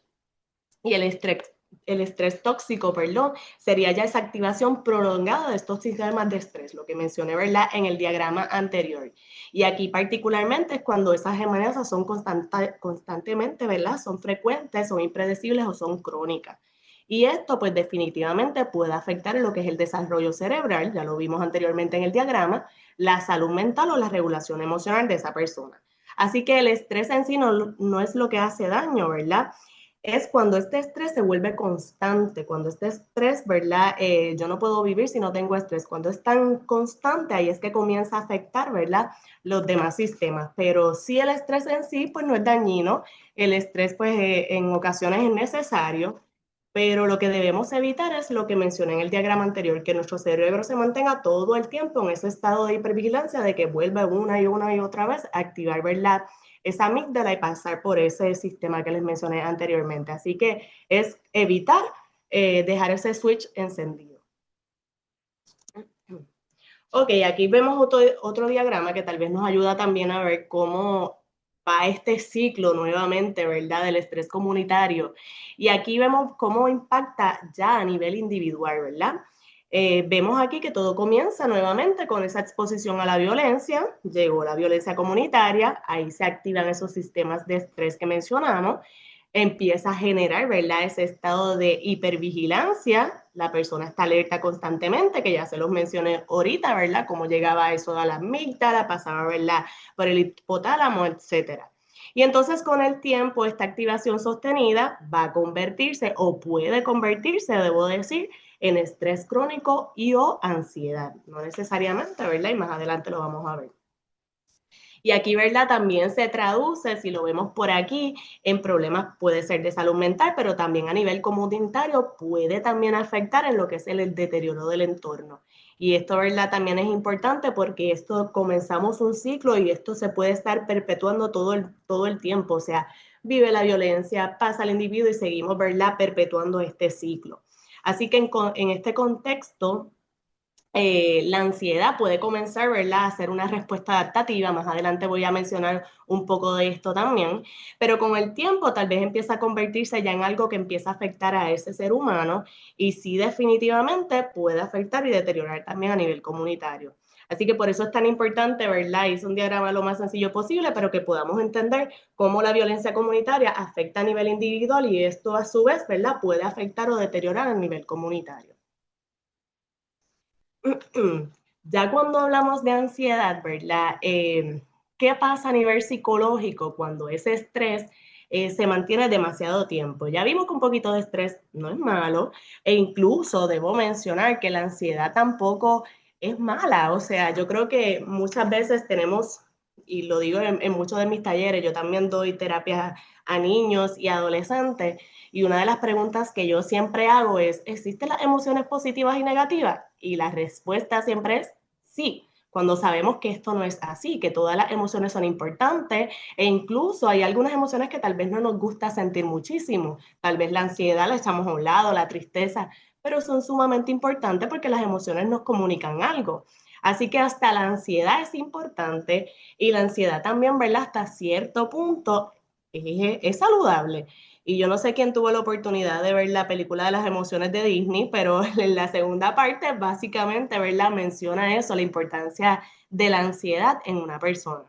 y el estrés tóxico, perdón, sería ya esa activación prolongada de estos sistemas de estrés, lo que mencioné, ¿verdad?, en el diagrama anterior. Y aquí particularmente es cuando esas amenazas son constantemente, ¿verdad?, son frecuentes, son impredecibles o son crónicas. Y esto pues definitivamente puede afectar lo que es el desarrollo cerebral, ya lo vimos anteriormente en el diagrama, la salud mental o la regulación emocional de esa persona. Así que el estrés en sí no es lo que hace daño, ¿verdad? Es cuando este estrés se vuelve constante, cuando este estrés, ¿verdad? Yo no puedo vivir si no tengo estrés. Cuando es tan constante, ahí es que comienza a afectar, ¿verdad?, los demás sistemas. Pero sí, el estrés en sí, pues no es dañino. El estrés, pues en ocasiones es necesario, pero lo que debemos evitar es lo que mencioné en el diagrama anterior, que nuestro cerebro se mantenga todo el tiempo en ese estado de hipervigilancia, de que vuelva una y otra vez a activar, ¿verdad?, esa amígdala y pasar por ese sistema que les mencioné anteriormente. Así que es evitar dejar ese switch encendido. Ok, aquí vemos otro diagrama que tal vez nos ayuda también a ver cómo va este ciclo nuevamente, ¿verdad?, del estrés comunitario. Y aquí vemos cómo impacta ya a nivel individual, ¿verdad? Vemos aquí que todo comienza nuevamente con esa exposición a la violencia, llegó la violencia comunitaria, ahí se activan esos sistemas de estrés que mencionamos, empieza a generar, ¿verdad? Ese estado de hipervigilancia, la persona está alerta constantemente, que ya se los mencioné ahorita, ¿verdad? Cómo llegaba eso a la amígdala, pasaba, ¿verdad? Por el hipotálamo, etcétera. Y entonces con el tiempo esta activación sostenida va a convertirse o puede convertirse, debo decir, en estrés crónico y o ansiedad. No necesariamente, ¿verdad? Y más adelante lo vamos a ver. Y aquí, ¿verdad? También se traduce, si lo vemos por aquí, en problemas, puede ser de salud mental, pero también a nivel comunitario puede también afectar en lo que es el deterioro del entorno. Y esto, ¿verdad? También es importante porque esto comenzamos un ciclo y esto se puede estar perpetuando todo el tiempo. O sea, vive la violencia, pasa el individuo y seguimos, ¿verdad? Perpetuando este ciclo. Así que en este contexto, la ansiedad puede comenzar, ¿verdad?, a ser una respuesta adaptativa. Más adelante voy a mencionar un poco de esto también, pero con el tiempo tal vez empieza a convertirse ya en algo que empieza a afectar a ese ser humano y sí definitivamente puede afectar y deteriorar también a nivel comunitario. Así que por eso es tan importante, ¿verdad? Hice un diagrama lo más sencillo posible, pero que podamos entender cómo la violencia comunitaria afecta a nivel individual y esto a su vez, ¿verdad?, puede afectar o deteriorar a nivel comunitario. Ya cuando hablamos de ansiedad, ¿verdad? ¿Qué pasa a nivel psicológico cuando ese estrés se mantiene demasiado tiempo? Ya vimos que un poquito de estrés no es malo e incluso debo mencionar que la ansiedad tampoco es mala. O sea, yo creo que muchas veces tenemos, y lo digo en muchos de mis talleres, yo también doy terapia a niños y adolescentes, y una de las preguntas que yo siempre hago es, ¿existen las emociones positivas y negativas? Y la respuesta siempre es sí, cuando sabemos que esto no es así, que todas las emociones son importantes e incluso hay algunas emociones que tal vez no nos gusta sentir muchísimo. Tal vez la ansiedad la echamos a un lado, la tristeza, pero son sumamente importantes porque las emociones nos comunican algo. Así que hasta la ansiedad es importante y la ansiedad también, ¿verdad? Hasta cierto punto es saludable. Y yo no sé quién tuvo la oportunidad de ver la película de las emociones de Disney, pero en la segunda parte básicamente, ¿verdad? Menciona eso, la importancia de la ansiedad en una persona.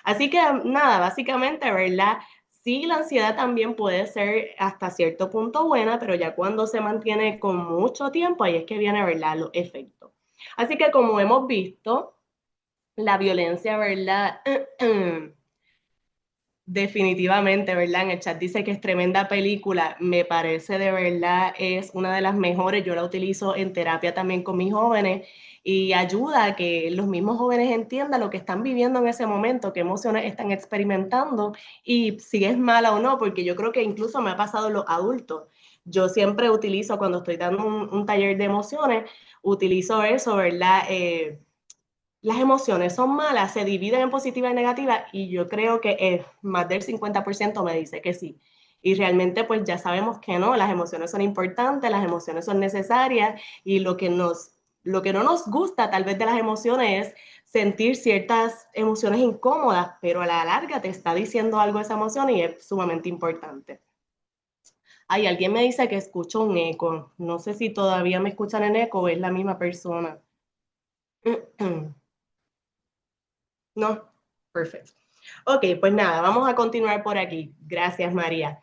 Así que nada, básicamente, ¿verdad? Sí, la ansiedad también puede ser hasta cierto punto buena, pero ya cuando se mantiene con mucho tiempo, ahí es que viene, ¿verdad?, los efectos. Así que como hemos visto, la violencia, ¿verdad? Definitivamente, ¿verdad? En el chat dice que es tremenda película. Me parece de verdad es una de las mejores. Yo la utilizo en terapia también con mis jóvenes y ayuda a que los mismos jóvenes entiendan lo que están viviendo en ese momento, qué emociones están experimentando y si es mala o no, porque yo creo que incluso me ha pasado en los adultos. Yo siempre utilizo, cuando estoy dando un taller de emociones, utilizo eso, ¿verdad? Las emociones son malas, se dividen en positiva y negativa y yo creo que más del 50% me dice que sí. Y realmente pues ya sabemos que no, las emociones son importantes, las emociones son necesarias y lo que no nos gusta tal vez de las emociones es sentir ciertas emociones incómodas, pero a la larga te está diciendo algo esa emoción y es sumamente importante. Ay, alguien me dice que escucho un eco. No sé si todavía me escuchan en eco o es la misma persona. No, perfecto. Ok, pues nada, vamos a continuar por aquí. Gracias, María.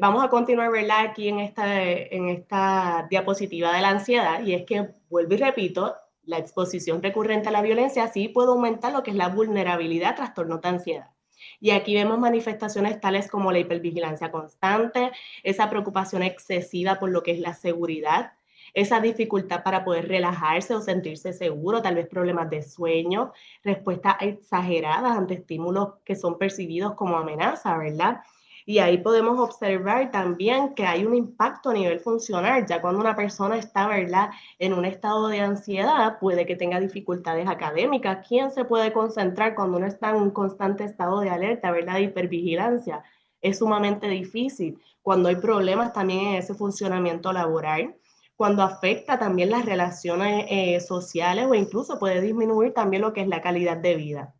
Vamos a continuar, ¿verdad? Aquí en esta diapositiva de la ansiedad, y es que, vuelvo y repito, la exposición recurrente a la violencia sí puede aumentar lo que es la vulnerabilidad a trastornos de ansiedad. Y aquí vemos manifestaciones tales como la hipervigilancia constante, esa preocupación excesiva por lo que es la seguridad, esa dificultad para poder relajarse o sentirse seguro, tal vez problemas de sueño, respuestas exageradas ante estímulos que son percibidos como amenaza, ¿verdad? Y ahí podemos observar también que hay un impacto a nivel funcional, ya cuando una persona está, ¿verdad?, en un estado de ansiedad, puede que tenga dificultades académicas. ¿Quién se puede concentrar cuando uno está en un constante estado de alerta, ¿verdad?, de hipervigilancia? Es sumamente difícil. Cuando hay problemas también en ese funcionamiento laboral, cuando afecta también las relaciones sociales o incluso puede disminuir también lo que es la calidad de vida.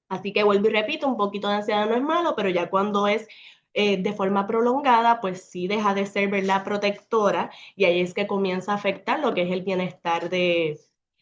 Así que vuelvo y repito, un poquito de ansiedad no es malo, pero ya cuando es de forma prolongada, pues sí deja de ser, ¿verdad?, protectora y ahí es que comienza a afectar lo que es el bienestar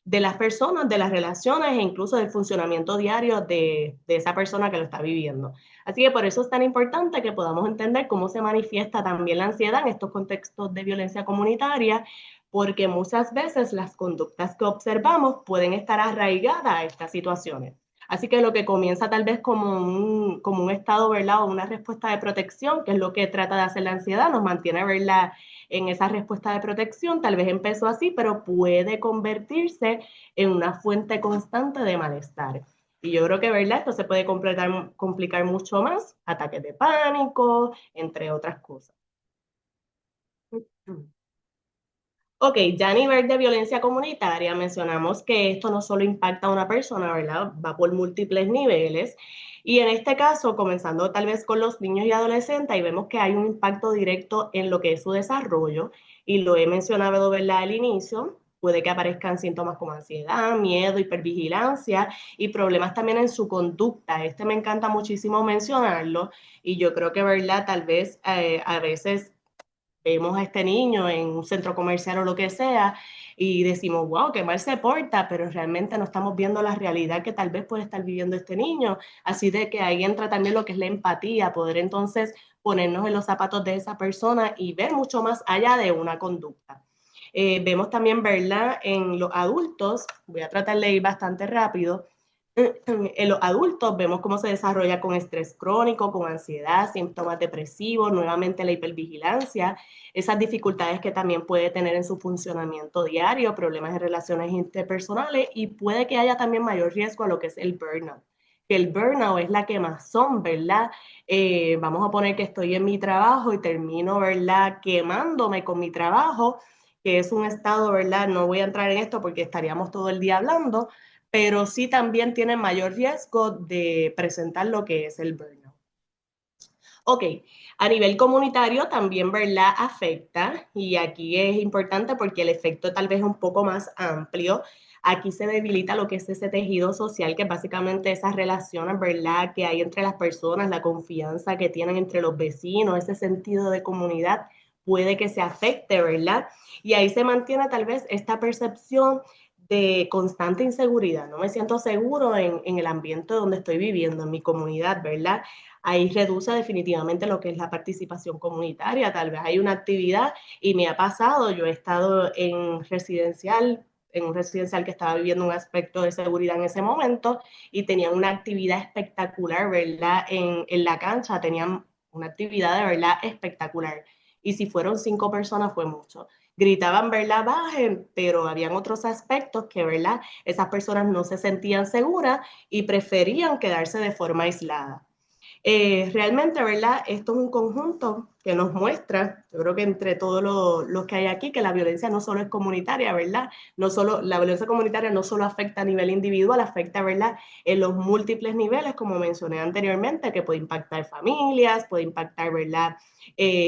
de las personas, de las relaciones e incluso del funcionamiento diario de esa persona que lo está viviendo. Así que por eso es tan importante que podamos entender cómo se manifiesta también la ansiedad en estos contextos de violencia comunitaria, porque muchas veces las conductas que observamos pueden estar arraigadas a estas situaciones. Así que lo que comienza tal vez como un estado, ¿verdad? O una respuesta de protección, que es lo que trata de hacer la ansiedad, nos mantiene, ¿verdad? En esa respuesta de protección, tal vez empezó así, pero puede convertirse en una fuente constante de malestar. Y yo creo que, ¿verdad? Esto se puede complicar mucho más, ataques de pánico, entre otras cosas. Ok, ya a nivel de violencia comunitaria mencionamos que esto no solo impacta a una persona, ¿verdad? Va por múltiples niveles. Y en este caso, comenzando tal vez con los niños y adolescentes, ahí vemos que hay un impacto directo en lo que es su desarrollo. Y lo he mencionado, ¿verdad? Al inicio, puede que aparezcan síntomas como ansiedad, miedo, hipervigilancia y problemas también en su conducta. Este me encanta muchísimo mencionarlo y yo creo que, ¿verdad? Tal vez a veces vemos a este niño en un centro comercial o lo que sea y decimos, wow, qué mal se porta, pero realmente no estamos viendo la realidad que tal vez puede estar viviendo este niño. Así de que ahí entra también lo que es la empatía, poder entonces ponernos en los zapatos de esa persona y ver mucho más allá de una conducta. Vemos también, ¿verdad? En los adultos, voy a tratar de ir bastante rápido, en los adultos vemos cómo se desarrolla con estrés crónico, con ansiedad, síntomas depresivos, nuevamente la hipervigilancia, esas dificultades que también puede tener en su funcionamiento diario, problemas en relaciones interpersonales y puede que haya también mayor riesgo a lo que es el burnout. Que el burnout es la quemazón, ¿verdad? Vamos a poner que estoy en mi trabajo y termino, ¿verdad? Quemándome con mi trabajo, que es un estado, ¿verdad? No voy a entrar en esto porque estaríamos todo el día hablando, pero sí también tienen mayor riesgo de presentar lo que es el burnout. Ok, a nivel comunitario también, ¿verdad? Afecta, y aquí es importante porque el efecto tal vez es un poco más amplio. Aquí se debilita lo que es ese tejido social, que es básicamente esas relaciones, ¿verdad? Que hay entre las personas, la confianza que tienen entre los vecinos, ese sentido de comunidad puede que se afecte, ¿verdad? Y ahí se mantiene tal vez esta percepción de constante inseguridad. No me siento seguro en el ambiente donde estoy viviendo, en mi comunidad, ¿verdad? Ahí reduce definitivamente lo que es la participación comunitaria. Tal vez hay una actividad y me ha pasado, yo he estado en un residencial que estaba viviendo un aspecto de seguridad en ese momento y tenían una actividad espectacular, ¿verdad? En la cancha tenían una actividad de verdad espectacular. Y si fueron 5 personas fue mucho. Gritaban, ¿verdad? Bajen, pero habían otros aspectos que, ¿verdad? Esas personas no se sentían seguras y preferían quedarse de forma aislada. Realmente, ¿verdad? Esto es un conjunto que nos muestra, yo creo que entre todos los que hay aquí, que la violencia no solo es comunitaria, ¿verdad? No solo, la violencia comunitaria no solo afecta a nivel individual, afecta, ¿verdad? En los múltiples niveles, como mencioné anteriormente, que puede impactar familias, puede impactar, ¿verdad?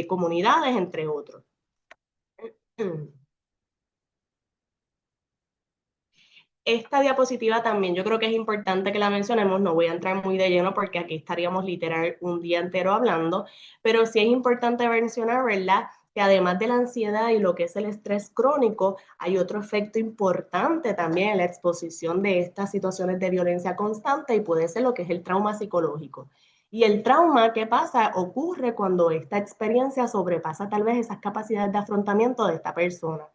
Comunidades, entre otros. Esta diapositiva también yo creo que es importante que la mencionemos, no voy a entrar muy de lleno porque aquí estaríamos literal un día entero hablando, pero sí es importante mencionar, ¿verdad? Que además de la ansiedad y lo que es el estrés crónico, hay otro efecto importante también en la exposición de estas situaciones de violencia constante y puede ser lo que es el trauma psicológico. Y el trauma, ¿qué pasa? Ocurre cuando esta experiencia sobrepasa tal vez esas capacidades de afrontamiento de esta persona.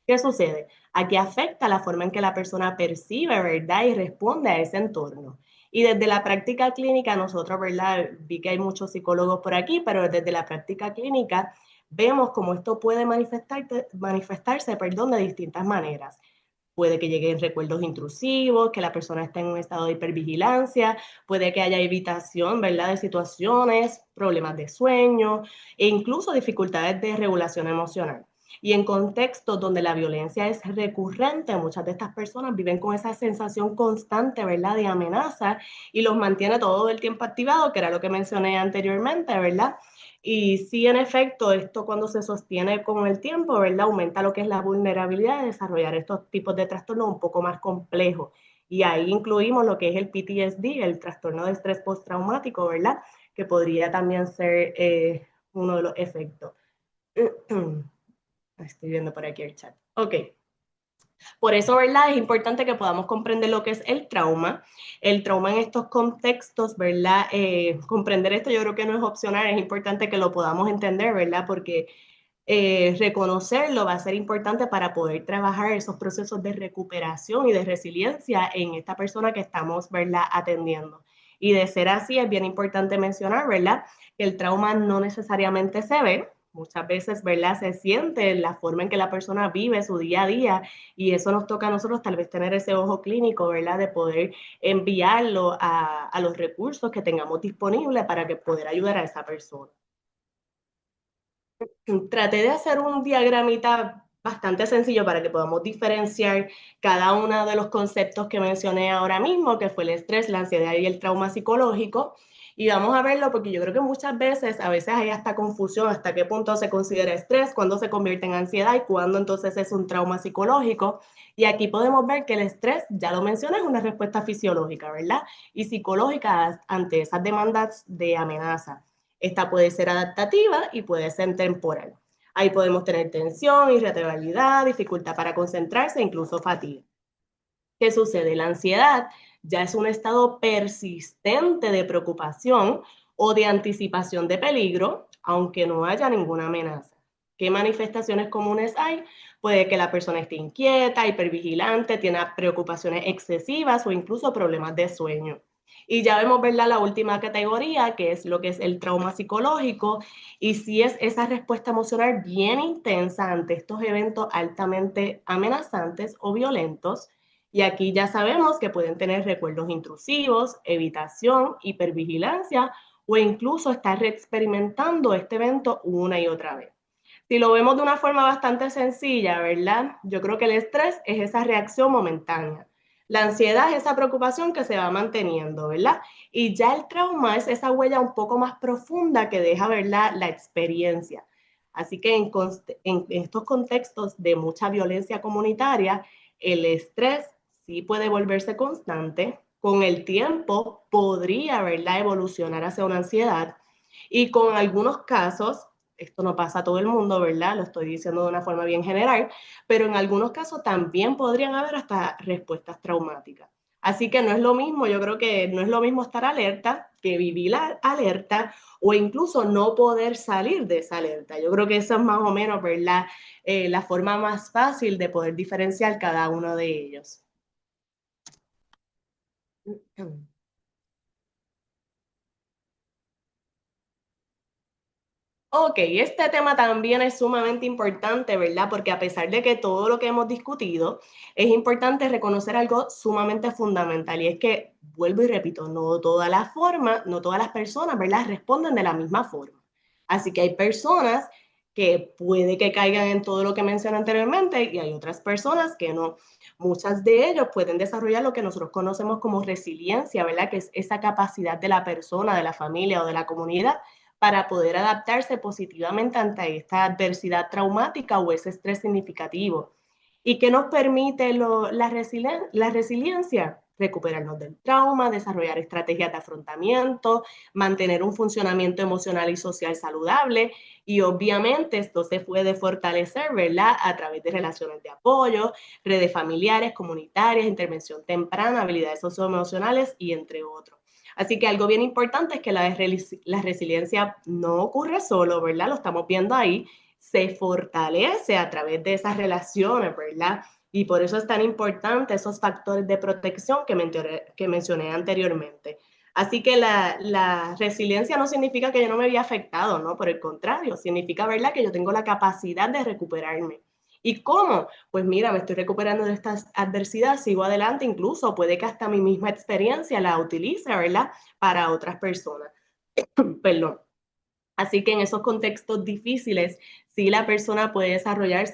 ¿Qué sucede? Aquí afecta la forma en que la persona percibe, ¿verdad? Y responde a ese entorno. Y desde la práctica clínica, nosotros, ¿verdad? Vi que hay muchos psicólogos por aquí, pero desde la práctica clínica vemos cómo esto puede manifestarse, perdón, de distintas maneras. Puede que lleguen recuerdos intrusivos, que la persona esté en un estado de hipervigilancia, puede que haya evitación, ¿verdad? De situaciones, problemas de sueño e incluso dificultades de regulación emocional. Y en contextos donde la violencia es recurrente, muchas de estas personas viven con esa sensación constante, ¿verdad?, de amenaza y los mantiene todo el tiempo activado, que era lo que mencioné anteriormente, ¿verdad? Y sí, en efecto, esto cuando se sostiene con el tiempo, ¿verdad? Aumenta lo que es la vulnerabilidad de desarrollar estos tipos de trastornos un poco más complejos. Y ahí incluimos lo que es el PTSD, el trastorno de estrés postraumático, ¿verdad? Que podría también ser uno de los efectos. Estoy viendo por aquí el chat. Ok. Por eso, ¿verdad? Es importante que podamos comprender lo que es el trauma. El trauma en estos contextos, ¿verdad? Comprender esto yo creo que no es opcional, es importante que lo podamos entender, ¿verdad? Porque reconocerlo va a ser importante para poder trabajar esos procesos de recuperación y de resiliencia en esta persona que estamos, ¿verdad?, atendiendo. Y de ser así, es bien importante mencionar, ¿verdad?, que el trauma no necesariamente se ve, muchas veces, ¿verdad?, se siente en la forma en que la persona vive su día a día y eso nos toca a nosotros tal vez tener ese ojo clínico, ¿verdad?, de poder enviarlo a los recursos que tengamos disponibles para que poder ayudar a esa persona. Traté de hacer un diagramita bastante sencillo para que podamos diferenciar cada uno de los conceptos que mencioné ahora mismo, que fue el estrés, la ansiedad y el trauma psicológico. Y vamos a verlo porque yo creo que muchas veces, a veces hay hasta confusión hasta qué punto se considera estrés, cuándo se convierte en ansiedad y cuándo entonces es un trauma psicológico. Y aquí podemos ver que el estrés, ya lo mencioné, es una respuesta fisiológica, ¿verdad? Y psicológica ante esas demandas de amenaza. Esta puede ser adaptativa y puede ser temporal. Ahí podemos tener tensión, irritabilidad, dificultad para concentrarse, incluso fatiga. ¿Qué sucede? La ansiedad ya es un estado persistente de preocupación o de anticipación de peligro, aunque no haya ninguna amenaza. ¿Qué manifestaciones comunes hay? Puede que la persona esté inquieta, hipervigilante, tenga preocupaciones excesivas o incluso problemas de sueño. Y ya vemos, ¿verdad?, la última categoría, que es lo que es el trauma psicológico, y si es esa respuesta emocional bien intensa ante estos eventos altamente amenazantes o violentos, y aquí ya sabemos que pueden tener recuerdos intrusivos, evitación, hipervigilancia o incluso estar experimentando este evento una y otra vez. Si lo vemos de una forma bastante sencilla, ¿verdad? Yo creo que el estrés es esa reacción momentánea. La ansiedad es esa preocupación que se va manteniendo, ¿verdad? Y ya el trauma es esa huella un poco más profunda que deja, ¿verdad?, la experiencia. Así que en estos contextos de mucha violencia comunitaria, el estrés sí puede volverse constante. Con el tiempo podría, ¿verdad?, evolucionar hacia una ansiedad. Y con algunos casos, esto no pasa a todo el mundo, ¿verdad? Lo estoy diciendo de una forma bien general, pero en algunos casos también podrían haber hasta respuestas traumáticas. Así que no es lo mismo, yo creo que no es lo mismo estar alerta que vivir la alerta o incluso no poder salir de esa alerta. Yo creo que eso es más o menos, ¿verdad?, la forma más fácil de poder diferenciar cada uno de ellos. Ok, este tema también es sumamente importante, ¿verdad? Porque a pesar de que todo lo que hemos discutido, es importante reconocer algo sumamente fundamental y es que, vuelvo y repito, no todas las formas, no todas las personas, ¿verdad?, responden de la misma forma. Así que hay personas que puede que caigan en todo lo que mencioné anteriormente y hay otras personas que no. Muchas de ellos pueden desarrollar lo que nosotros conocemos como resiliencia, ¿verdad? Que es esa capacidad de la persona, de la familia o de la comunidad para poder adaptarse positivamente ante esta adversidad traumática o ese estrés significativo. ¿Y qué nos permite la resiliencia? Recuperarnos del trauma, desarrollar estrategias de afrontamiento, mantener un funcionamiento emocional y social saludable y obviamente esto se puede fortalecer, ¿verdad?, a través de relaciones de apoyo, redes familiares, comunitarias, intervención temprana, habilidades socioemocionales y entre otros. Así que algo bien importante es que la resiliencia no ocurre solo, ¿verdad? Lo estamos viendo ahí, se fortalece a través de esas relaciones, ¿verdad? Y por eso es tan importante esos factores de protección que mencioné anteriormente. Así que la resiliencia no significa que yo no me había afectado, ¿no? Por el contrario, significa, ¿verdad?, que yo tengo la capacidad de recuperarme. ¿Y cómo? Pues mira, me estoy recuperando de esta adversidad, sigo adelante, incluso puede que hasta mi misma experiencia la utilice, ¿verdad?, para otras personas. Perdón. Así que en esos contextos difíciles, sí la persona puede desarrollar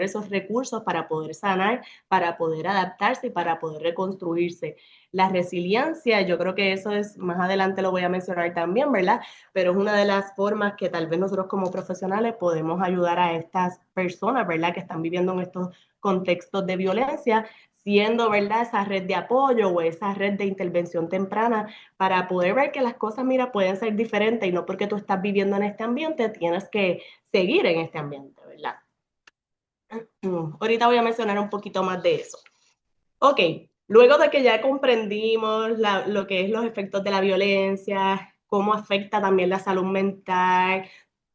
esos recursos para poder sanar, para poder adaptarse y para poder reconstruirse. La resiliencia, yo creo que eso es, más adelante lo voy a mencionar también, ¿verdad? Pero es una de las formas que tal vez nosotros como profesionales podemos ayudar a estas personas, ¿verdad?, que están viviendo en estos contextos de violencia, siendo, ¿verdad?, esa red de apoyo o esa red de intervención temprana para poder ver que las cosas, mira, pueden ser diferentes y no porque tú estás viviendo en este ambiente, tienes que seguir en este ambiente, ¿verdad? Ahorita voy a mencionar un poquito más de eso. Ok, luego de que ya comprendimos lo que es los efectos de la violencia, cómo afecta también la salud mental,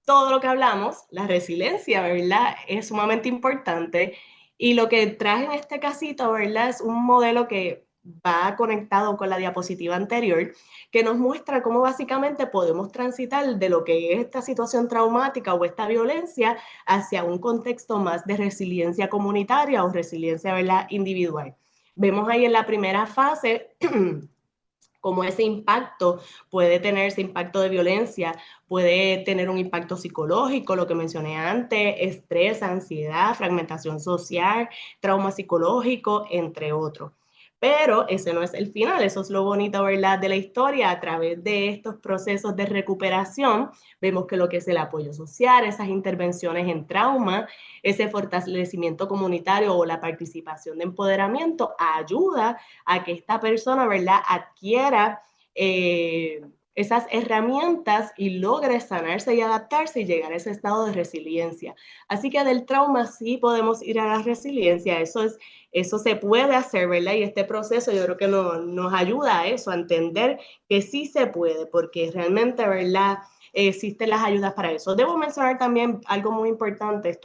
todo lo que hablamos, la resiliencia, ¿verdad? Es sumamente importante. Y lo que traje en este casito, ¿verdad? Es un modelo que va conectado con la diapositiva anterior, que nos muestra cómo básicamente podemos transitar de lo que es esta situación traumática o esta violencia hacia un contexto más de resiliencia comunitaria o resiliencia, ¿verdad? Individual. Vemos ahí en la primera fase cómo ese impacto puede tener, ese impacto de violencia, puede tener un impacto psicológico, lo que mencioné antes, estrés, ansiedad, fragmentación social, trauma psicológico, entre otros. Pero ese no es el final, eso es lo bonito, ¿verdad?, de la historia. A través de estos procesos de recuperación, vemos que lo que es el apoyo social, esas intervenciones en trauma, ese fortalecimiento comunitario o la participación de empoderamiento ayuda a que esta persona, ¿verdad?, adquiera esas herramientas y logre sanarse y adaptarse y llegar a ese estado de resiliencia. Así que del trauma sí podemos ir a la resiliencia, eso se puede hacer, ¿verdad? Y este proceso yo creo que nos ayuda a eso, a entender que sí se puede, porque realmente, ¿verdad?, existen las ayudas para eso. Debo mencionar también algo muy importante.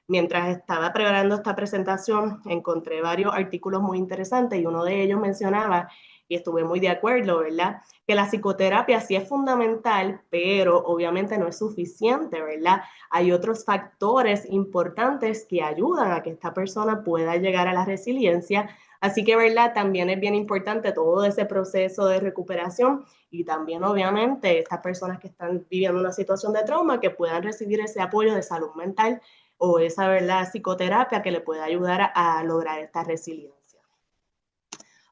Mientras estaba preparando esta presentación, encontré varios artículos muy interesantes y uno de ellos mencionaba, y estuve muy de acuerdo, ¿verdad?, que la psicoterapia sí es fundamental, pero obviamente no es suficiente, ¿verdad? Hay otros factores importantes que ayudan a que esta persona pueda llegar a la resiliencia. Así que, ¿verdad?, también es bien importante todo ese proceso de recuperación y también, obviamente, estas personas que están viviendo una situación de trauma que puedan recibir ese apoyo de salud mental o esa, ¿verdad?, psicoterapia que le puede ayudar a lograr esta resiliencia.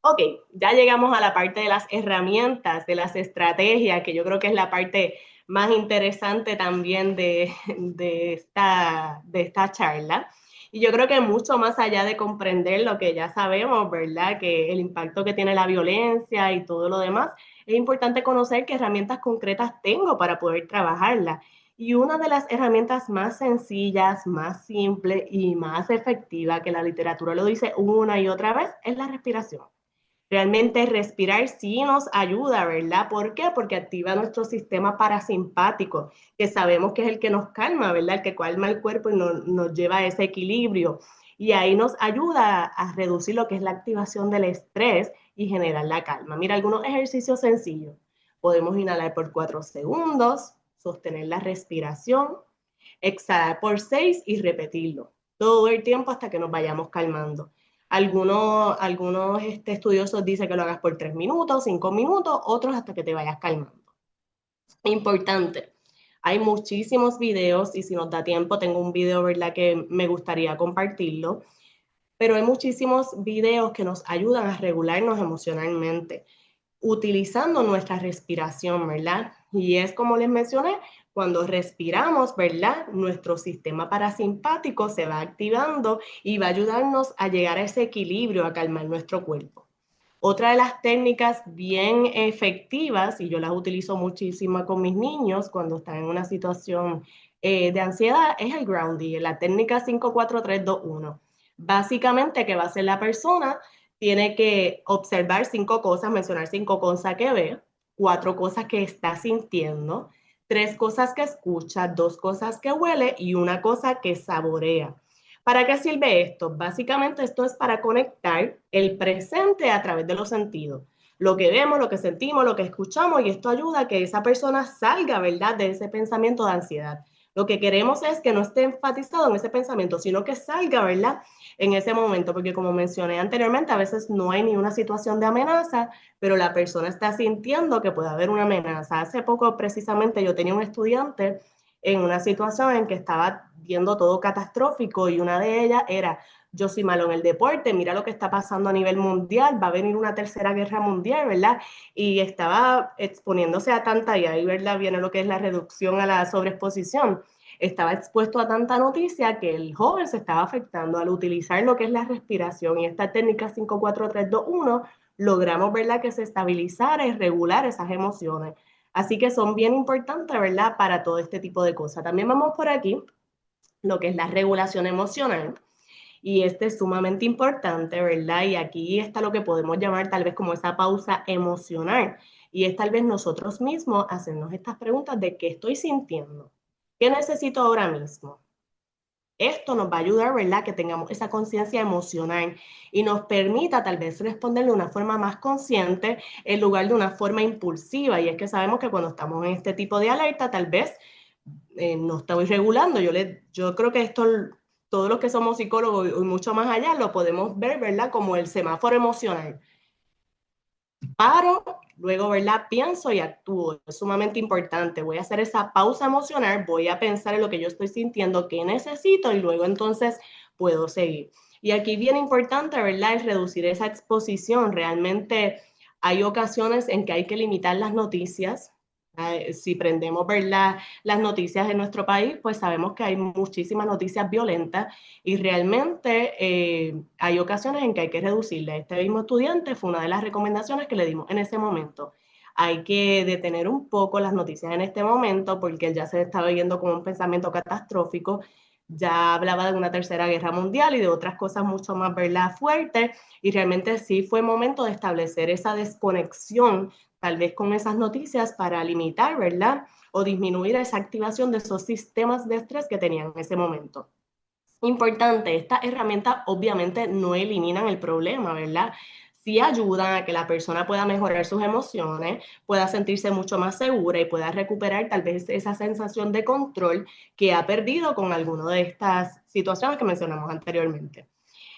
Ok, ya llegamos a la parte de las herramientas, de las estrategias, que yo creo que es la parte más interesante también de esta charla. Y yo creo que mucho más allá de comprender lo que ya sabemos, ¿verdad?, que el impacto que tiene la violencia y todo lo demás, es importante conocer qué herramientas concretas tengo para poder trabajarla. Y una de las herramientas más sencillas, más simples y más efectivas, que la literatura lo dice una y otra vez, es la respiración. Realmente respirar sí nos ayuda, ¿verdad? ¿Por qué? Porque activa nuestro sistema parasimpático, que sabemos que es el que nos calma, ¿verdad? El que calma el cuerpo y nos lleva a ese equilibrio. Y ahí nos ayuda a reducir lo que es la activación del estrés y generar la calma. Mira, algunos ejercicios sencillos. Podemos inhalar por 4 segundos, sostener la respiración, exhalar por 6 y repetirlo todo el tiempo hasta que nos vayamos calmando. Algunos estudiosos dicen que lo hagas por 3 minutos, 5 minutos, otros hasta que te vayas calmando. Importante, hay muchísimos videos y si nos da tiempo tengo un video, ¿verdad?, que me gustaría compartirlo, pero hay muchísimos videos que nos ayudan a regularnos emocionalmente utilizando nuestra respiración, ¿verdad? Y es como les mencioné, cuando respiramos, ¿verdad? Nuestro sistema parasimpático se va activando y va a ayudarnos a llegar a ese equilibrio, a calmar nuestro cuerpo. Otra de las técnicas bien efectivas, y yo las utilizo muchísimo con mis niños cuando están en una situación de ansiedad, es el grounding, la técnica 5-4-3-2-1. Básicamente, ¿qué va a hacer la persona? Tiene que observar 5 cosas, mencionar 5 cosas que ve, 4 cosas que está sintiendo, 3 cosas que escucha, 2 cosas que huele y 1 cosa que saborea. ¿Para qué sirve esto? Básicamente esto es para conectar el presente a través de los sentidos. Lo que vemos, lo que sentimos, lo que escuchamos, y esto ayuda a que esa persona salga, ¿verdad?, de ese pensamiento de ansiedad. Lo que queremos es que no esté enfatizado en ese pensamiento, sino que salga, ¿verdad?, en ese momento, porque como mencioné anteriormente, a veces no hay ni una situación de amenaza, pero la persona está sintiendo que puede haber una amenaza. Hace poco, precisamente, yo tenía un estudiante en una situación en que estaba viendo todo catastrófico y una de ellas era, yo soy malo en el deporte, mira lo que está pasando a nivel mundial, va a venir una tercera guerra mundial, ¿verdad? Y estaba exponiéndose a tanta, y ahí, ¿verdad?, viene lo que es la reducción a la sobreexposición. Estaba expuesto a tanta noticia que el joven se estaba afectando al utilizar lo que es la respiración y esta técnica 5-4-3-2-1 logramos, ¿verdad?, que se estabilizara y regular esas emociones. Así que son bien importantes, ¿verdad?, para todo este tipo de cosas. También vamos por aquí lo que es la regulación emocional. Y este es sumamente importante, ¿verdad? Y aquí está lo que podemos llamar tal vez como esa pausa emocional. Y es tal vez nosotros mismos hacernos estas preguntas de qué estoy sintiendo, qué necesito ahora mismo. Esto nos va a ayudar, ¿verdad? Que tengamos esa conciencia emocional y nos permita tal vez responder de una forma más consciente en lugar de una forma impulsiva. Y es que sabemos que cuando estamos en este tipo de alerta, tal vez no estoy regulando. Yo creo que esto, todos los que somos psicólogos y mucho más allá, lo podemos ver, ¿verdad? Como el semáforo emocional. Paro, luego, ¿verdad? Pienso y actúo. Es sumamente importante. Voy a hacer esa pausa emocional, voy a pensar en lo que yo estoy sintiendo, qué necesito y luego entonces puedo seguir. Y aquí bien importante, ¿verdad? Es reducir esa exposición. Realmente hay ocasiones en que hay que limitar las noticias. Si prendemos, ¿verdad? Las noticias en nuestro país, pues sabemos que hay muchísimas noticias violentas y realmente hay ocasiones en que hay que reducirla. Este mismo estudiante fue una de las recomendaciones que le dimos en ese momento. Hay que detener un poco las noticias en este momento porque él ya se estaba viendo como un pensamiento catastrófico, ya hablaba de una tercera guerra mundial y de otras cosas mucho más, ¿verdad?, fuertes, y realmente sí fue momento de establecer esa desconexión tal vez con esas noticias para limitar, ¿verdad?, o disminuir esa activación de esos sistemas de estrés que tenían en ese momento. Importante, estas herramientas obviamente no eliminan el problema, ¿verdad? Sí ayudan a que la persona pueda mejorar sus emociones, pueda sentirse mucho más segura y pueda recuperar tal vez esa sensación de control que ha perdido con alguna de estas situaciones que mencionamos anteriormente.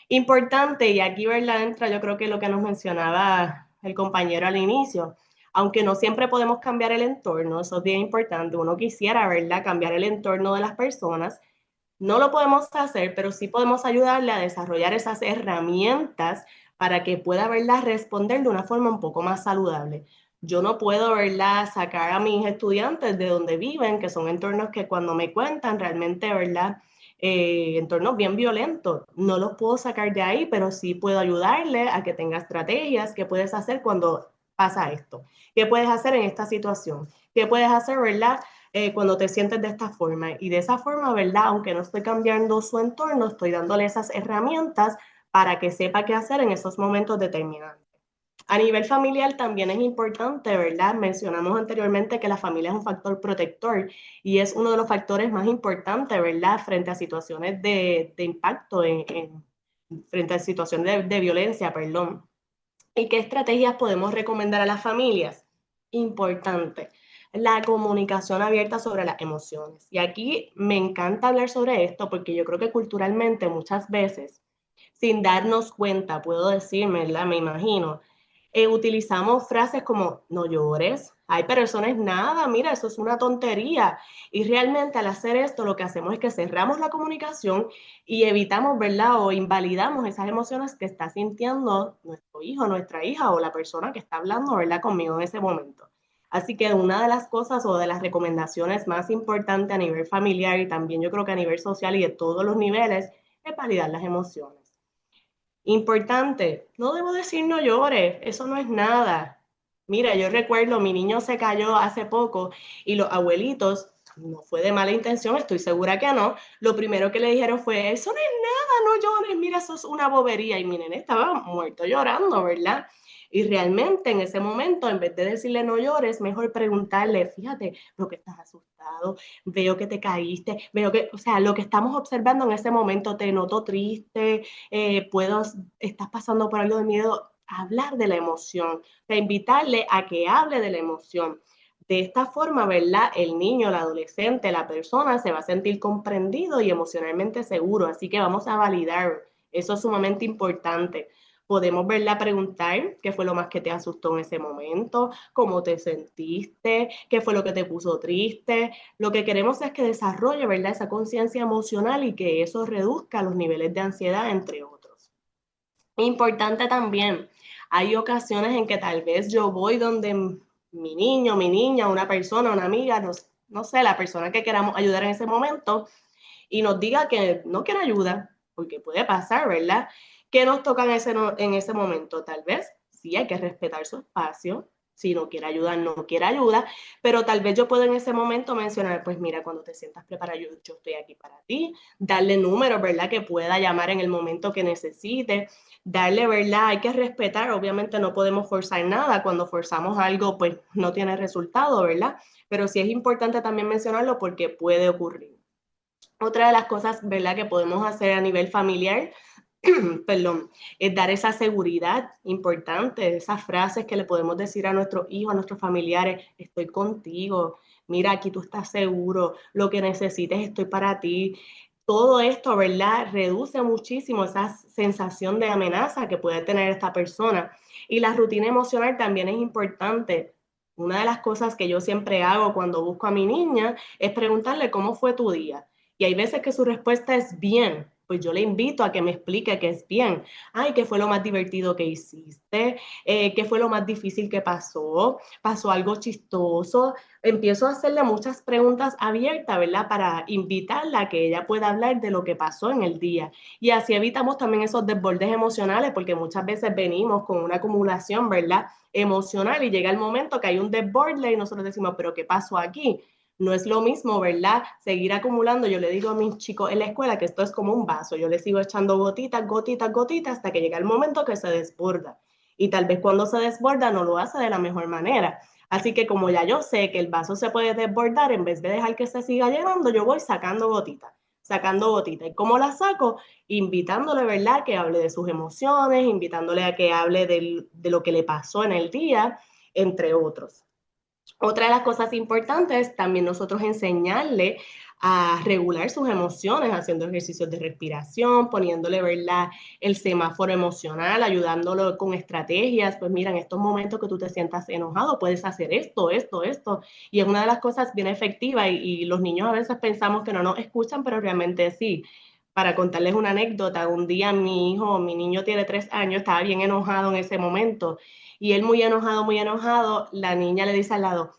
Importante, y aquí, ¿verdad?, entra yo creo que lo que nos mencionaba el compañero al inicio, aunque no siempre podemos cambiar el entorno, eso es bien importante, uno quisiera, ¿verdad?, cambiar el entorno de las personas. No lo podemos hacer, pero sí podemos ayudarle a desarrollar esas herramientas para que pueda, ¿verdad?, responder de una forma un poco más saludable. Yo no puedo, ¿verdad?, sacar a mis estudiantes de donde viven, que son entornos que cuando me cuentan realmente, ¿verdad?, entornos bien violentos. No los puedo sacar de ahí, pero sí puedo ayudarle a que tenga estrategias. ¿Qué puedes hacer cuando pasa esto? ¿Qué puedes hacer en esta situación? ¿Qué puedes hacer, ¿verdad?, cuando te sientes de esta forma? Y de esa forma, ¿verdad?, aunque no estoy cambiando su entorno, estoy dándole esas herramientas para que sepa qué hacer en esos momentos determinantes. A nivel familiar también es importante, ¿verdad? Mencionamos anteriormente que la familia es un factor protector y es uno de los factores más importantes, ¿verdad?, frente a situaciones de impacto, frente a situaciones de violencia, perdón. ¿Y qué estrategias podemos recomendar a las familias? Importante, la comunicación abierta sobre las emociones. Y aquí me encanta hablar sobre esto porque yo creo que culturalmente muchas veces, sin darnos cuenta, puedo decirme, ¿verdad?, me imagino, utilizamos frases como no llores, ay, pero eso no es nada, mira, eso es una tontería. Y realmente al hacer esto lo que hacemos es que cerramos la comunicación y evitamos, ¿verdad?, o invalidamos esas emociones que está sintiendo nuestro hijo, nuestra hija o la persona que está hablando, ¿verdad?, conmigo en ese momento. Así que una de las cosas o de las recomendaciones más importantes a nivel familiar y también yo creo que a nivel social y de todos los niveles es validar las emociones. Importante, no debo decir no llores, eso no es nada. Mira, yo recuerdo, mi niño se cayó hace poco y los abuelitos, no fue de mala intención, estoy segura que no, lo primero que le dijeron fue, eso no es nada, no llores, mira, eso es una bobería. Y mi nene estaba muerto llorando, ¿verdad? Y realmente en ese momento, en vez de decirle no llores, mejor preguntarle, fíjate, lo que estás asustado, veo que te caíste, veo que, o sea, lo que estamos observando en ese momento, te noto triste, estás pasando por algo de miedo, hablar de la emoción, de invitarle a que hable de la emoción. De esta forma, ¿verdad?, el niño, el adolescente, la persona se va a sentir comprendido y emocionalmente seguro. Así que vamos a validar. Eso es sumamente importante. Podemos, ¿verdad?, preguntar qué fue lo más que te asustó en ese momento, cómo te sentiste, qué fue lo que te puso triste. Lo que queremos es que desarrolle, ¿verdad?, esa conciencia emocional y que eso reduzca los niveles de ansiedad, entre otros. Importante también, hay ocasiones en que tal vez yo voy donde mi niño, mi niña, una persona, una amiga, no sé, la persona que queramos ayudar en ese momento y nos diga que no quiere ayuda, porque puede pasar, ¿verdad? ¿Qué nos toca en ese momento? Tal vez sí hay que respetar su espacio, Si no quiere ayuda, no quiere ayuda, pero tal vez yo puedo en ese momento mencionar, pues mira, cuando te sientas preparada, yo estoy aquí para ti, darle números, ¿verdad? Que pueda llamar en el momento que necesite, darle, ¿verdad? Hay que respetar, obviamente no podemos forzar nada, cuando forzamos algo, pues no tiene resultado, ¿verdad? Pero sí es importante también mencionarlo porque puede ocurrir. Otra de las cosas, ¿verdad?, que podemos hacer a nivel familiar, perdón, es dar esa seguridad importante, esas frases que le podemos decir a nuestros hijos, a nuestros familiares, estoy contigo, mira, aquí tú estás seguro, lo que necesites estoy para ti. Todo esto, ¿verdad?, reduce muchísimo esa sensación de amenaza que puede tener esta persona. Y la rutina emocional también es importante. Una de las cosas que yo siempre hago cuando busco a mi niña es preguntarle cómo fue tu día. Y hay veces que su respuesta es bien, pues yo le invito a que me explique que es bien. Ay, ¿qué fue lo más divertido que hiciste? ¿Qué fue lo más difícil que pasó? ¿Pasó algo chistoso? Empiezo a hacerle muchas preguntas abiertas, ¿verdad? Para invitarla a que ella pueda hablar de lo que pasó en el día. Y así evitamos también esos desbordes emocionales, porque muchas veces venimos con una acumulación, ¿verdad?, emocional y llega el momento que hay un desborde y nosotros decimos, pero ¿qué pasó aquí? No es lo mismo, ¿verdad? Seguir acumulando. Yo le digo a mis chicos en la escuela que esto es como un vaso. Yo les sigo echando gotitas, gotitas, gotitas hasta que llega el momento que se desborda. Y tal vez cuando se desborda no lo hace de la mejor manera. Así que como ya yo sé que el vaso se puede desbordar, en vez de dejar que se siga llenando, yo voy sacando gotitas, sacando gotitas. ¿Y cómo las saco? Invitándole, ¿verdad?, que hable de sus emociones, invitándole a que hable de lo que le pasó en el día, entre otros. Otra de las cosas importantes es también nosotros enseñarle a regular sus emociones, haciendo ejercicios de respiración, poniéndole, ¿verdad?, el semáforo emocional, ayudándolo con estrategias. Pues mira, en estos momentos que tú te sientas enojado, puedes hacer esto, esto, esto. Y es una de las cosas bien efectivas y los niños a veces pensamos que no nos escuchan, pero realmente sí. Para contarles una anécdota, un día mi niño tiene 3 años, estaba bien enojado en ese momento y él muy enojado, la niña le dice al lado,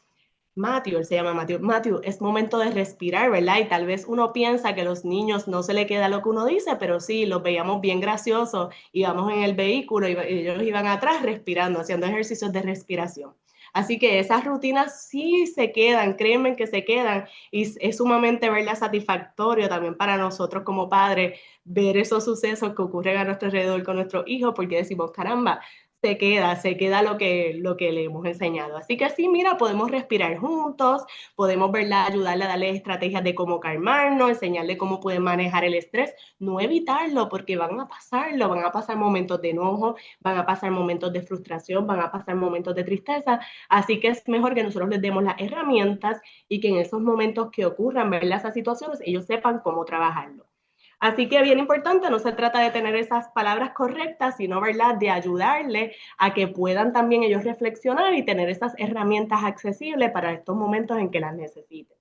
Matthew, él se llama Matthew, Matthew, es momento de respirar, ¿verdad? Y tal vez uno piensa que a los niños no se le queda lo que uno dice, pero sí, los veíamos bien graciosos, íbamos en el vehículo y ellos iban atrás respirando, haciendo ejercicios de respiración. Así que esas rutinas sí se quedan, créanme que se quedan y es sumamente, ¿verdad?, satisfactorio también para nosotros como padres ver esos sucesos que ocurren a nuestro alrededor con nuestros hijos porque decimos, caramba, se queda lo que le hemos enseñado. Así que sí, mira, podemos respirar juntos, podemos, ¿verdad?, ayudarle a darle estrategias de cómo calmarnos, enseñarle cómo pueden manejar el estrés, no evitarlo, porque van a pasar momentos de enojo, van a pasar momentos de frustración, van a pasar momentos de tristeza, así que es mejor que nosotros les demos las herramientas y que en esos momentos que ocurran, ¿verdad?, esas situaciones, ellos sepan cómo trabajarlo. Así que bien importante, no se trata de tener esas palabras correctas, sino, ¿verdad?, de ayudarle a que puedan también ellos reflexionar y tener esas herramientas accesibles para estos momentos en que las necesiten.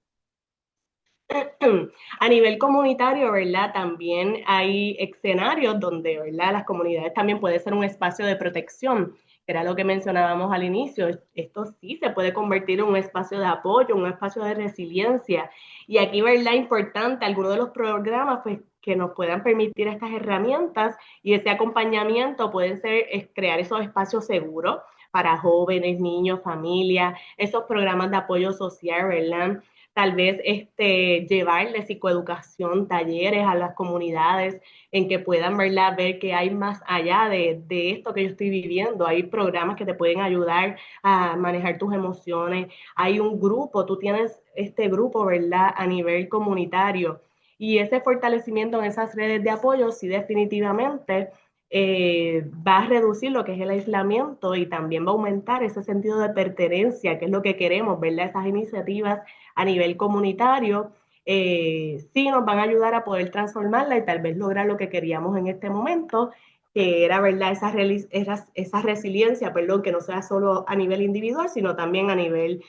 A nivel comunitario, ¿verdad?, también hay escenarios donde, ¿verdad?, las comunidades también puede ser un espacio de protección, que era lo que mencionábamos al inicio. Esto sí se puede convertir en un espacio de apoyo, un espacio de resiliencia. Y aquí, ¿verdad?, importante, algunos de los programas, pues, que nos puedan permitir estas herramientas y ese acompañamiento pueden ser crear esos espacios seguros para jóvenes, niños, familias, esos programas de apoyo social, ¿verdad? Tal vez llevarle psicoeducación, talleres a las comunidades en que puedan, ¿verdad?, ver que hay más allá de esto que yo estoy viviendo. Hay programas que te pueden ayudar a manejar tus emociones. Hay un grupo, tú tienes este grupo, ¿verdad?, a nivel comunitario. Y ese fortalecimiento en esas redes de apoyo, sí, definitivamente va a reducir lo que es el aislamiento y también va a aumentar ese sentido de pertenencia, que es lo que queremos, ¿verdad? Esas iniciativas a nivel comunitario sí nos van a ayudar a poder transformarla y tal vez lograr lo que queríamos en este momento, que era, ¿verdad?, esa resiliencia, perdón, que no sea solo a nivel individual, sino también a nivel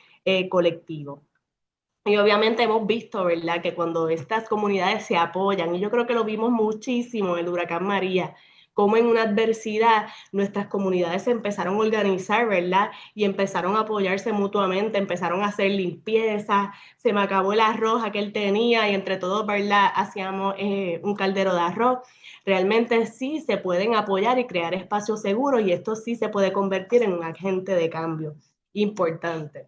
colectivo. Y obviamente hemos visto, ¿verdad?, que cuando estas comunidades se apoyan, y yo creo que lo vimos muchísimo en el huracán María, como en una adversidad nuestras comunidades se empezaron a organizar, ¿verdad? Y empezaron a apoyarse mutuamente, empezaron a hacer limpieza, se me acabó el arroz que él tenía y entre todos, ¿verdad?, hacíamos un caldero de arroz. Realmente sí se pueden apoyar y crear espacios seguros y esto sí se puede convertir en un agente de cambio. importante.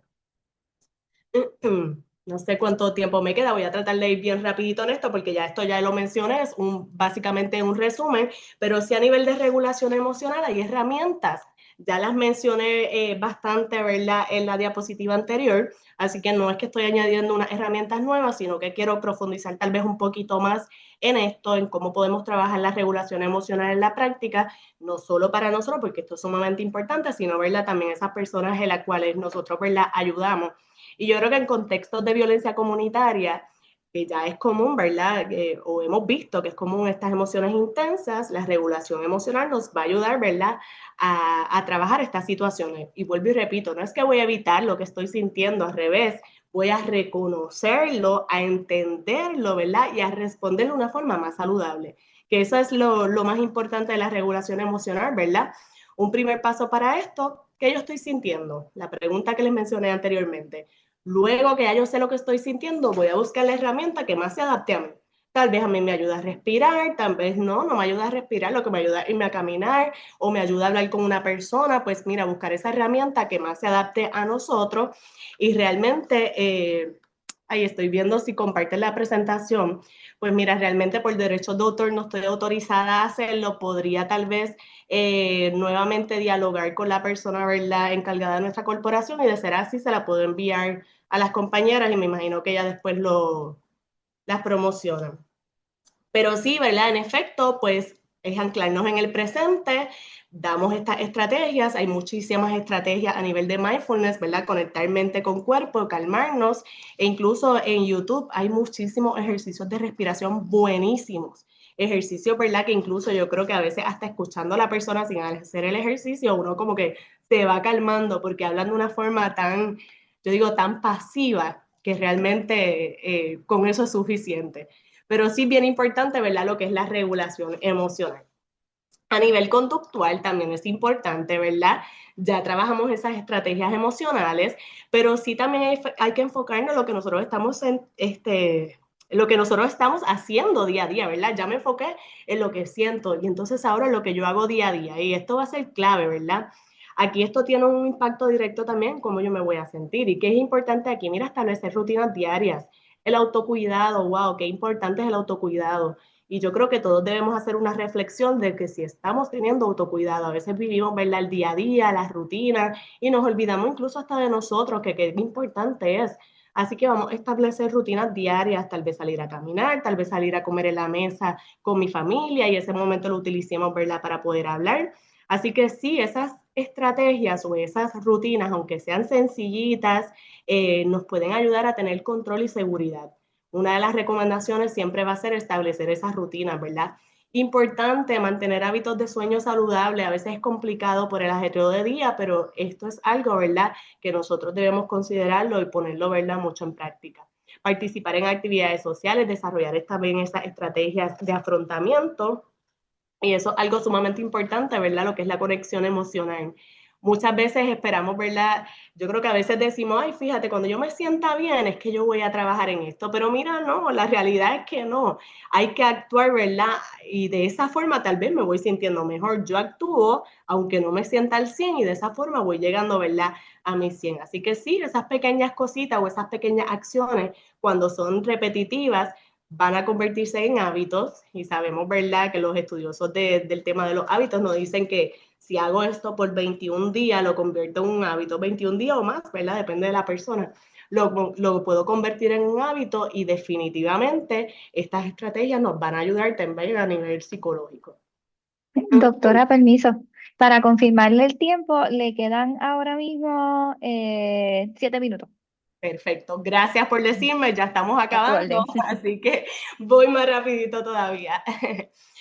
No sé cuánto tiempo me queda, voy a tratar de ir bien rapidito en esto porque ya esto ya lo mencioné, es básicamente un resumen, pero sí a nivel de regulación emocional hay herramientas, ya las mencioné bastante, ¿verdad?, en la diapositiva anterior, así que no es que estoy añadiendo unas herramientas nuevas, sino que quiero profundizar tal vez un poquito más en esto, en cómo podemos trabajar la regulación emocional en la práctica, no solo para nosotros, porque esto es sumamente importante, sino, ¿verdad?, también esas personas en las cuales nosotros, ¿verdad?, ayudamos. Y yo creo que en contextos de violencia comunitaria, que ya es común, ¿verdad? O hemos visto que es común estas emociones intensas, la regulación emocional nos va a ayudar, ¿verdad? A trabajar estas situaciones. Y vuelvo y repito, no es que voy a evitar lo que estoy sintiendo, al revés, voy a reconocerlo, a entenderlo, ¿verdad? Y a responderlo de una forma más saludable. Que eso es lo más importante de la regulación emocional, ¿verdad? Un primer paso para esto, ¿qué yo estoy sintiendo? La pregunta que les mencioné anteriormente. Luego que ya yo sé lo que estoy sintiendo, voy a buscar la herramienta que más se adapte a mí. Tal vez a mí me ayuda a respirar, tal vez no me ayuda a respirar, lo que me ayuda es irme a caminar o me ayuda a hablar con una persona, pues mira, buscar esa herramienta que más se adapte a nosotros y realmente, ahí estoy viendo si comparten la presentación, pues mira, realmente por derechos de autor no estoy autorizada a hacerlo, podría tal vez nuevamente dialogar con la persona, ¿verdad?, encargada de nuestra corporación y de ser así se la puedo enviar a las compañeras y me imagino que ellas después las promocionan. Pero sí, ¿verdad? En efecto, pues es anclarnos en el presente, damos estas estrategias, hay muchísimas estrategias a nivel de mindfulness, ¿verdad? Conectar mente con cuerpo, calmarnos, e incluso en YouTube hay muchísimos ejercicios de respiración buenísimos. Ejercicios, ¿verdad? Que incluso yo creo que a veces hasta escuchando a la persona sin hacer el ejercicio, uno como que se va calmando porque hablan de una forma tan, yo digo, tan pasiva que realmente con eso es suficiente. Pero sí bien importante, ¿verdad? Lo que es la regulación emocional. A nivel conductual también es importante, ¿verdad? Ya trabajamos esas estrategias emocionales, pero sí también hay que enfocarnos en lo que nosotros estamos lo que nosotros estamos haciendo día a día, ¿verdad? Ya me enfoqué en lo que siento y entonces ahora lo que yo hago día a día y esto va a ser clave, ¿verdad? Aquí esto tiene un impacto directo también en cómo yo me voy a sentir y qué es importante aquí, mira, establecer rutinas diarias, el autocuidado, wow, qué importante es el autocuidado. Y yo creo que todos debemos hacer una reflexión de que si estamos teniendo autocuidado, a veces vivimos, ¿verdad?, el día a día, las rutinas, y nos olvidamos incluso hasta de nosotros, que qué importante es. Así que vamos a establecer rutinas diarias, tal vez salir a caminar, tal vez salir a comer en la mesa con mi familia y ese momento lo utilicemos, ¿verdad?, para poder hablar. Así que sí, esas estrategias o esas rutinas, aunque sean sencillitas, nos pueden ayudar a tener control y seguridad. Una de las recomendaciones siempre va a ser establecer esas rutinas, ¿verdad? Importante mantener hábitos de sueño saludable. A veces es complicado por el ajetreo de día, pero esto es algo, ¿verdad?, que nosotros debemos considerarlo y ponerlo, ¿verdad?, mucho en práctica. Participar en actividades sociales, desarrollar también esas estrategias de afrontamiento. Y eso es algo sumamente importante, ¿verdad? Lo que es la conexión emocional. Muchas veces esperamos, ¿verdad? Yo creo que a veces decimos, ay, fíjate, cuando yo me sienta bien es que yo voy a trabajar en esto, pero mira, no, la realidad es que no. Hay que actuar, ¿verdad? Y de esa forma tal vez me voy sintiendo mejor. Yo actúo, aunque no me sienta al 100 y de esa forma voy llegando, ¿verdad?, a mi 100. Así que sí, esas pequeñas cositas o esas pequeñas acciones, cuando son repetitivas, van a convertirse en hábitos y sabemos, ¿verdad?, que los estudiosos del tema de los hábitos nos dicen que si hago esto por 21 días, lo convierto en un hábito, 21 días o más, ¿verdad? Depende de la persona. Lo puedo convertir en un hábito y definitivamente estas estrategias nos van a ayudar también a nivel psicológico. Doctora, permiso. Para confirmarle el tiempo, le quedan ahora mismo 7 minutos. Perfecto, gracias por decirme, ya estamos A tu acabando, orden. así que voy más rapidito todavía.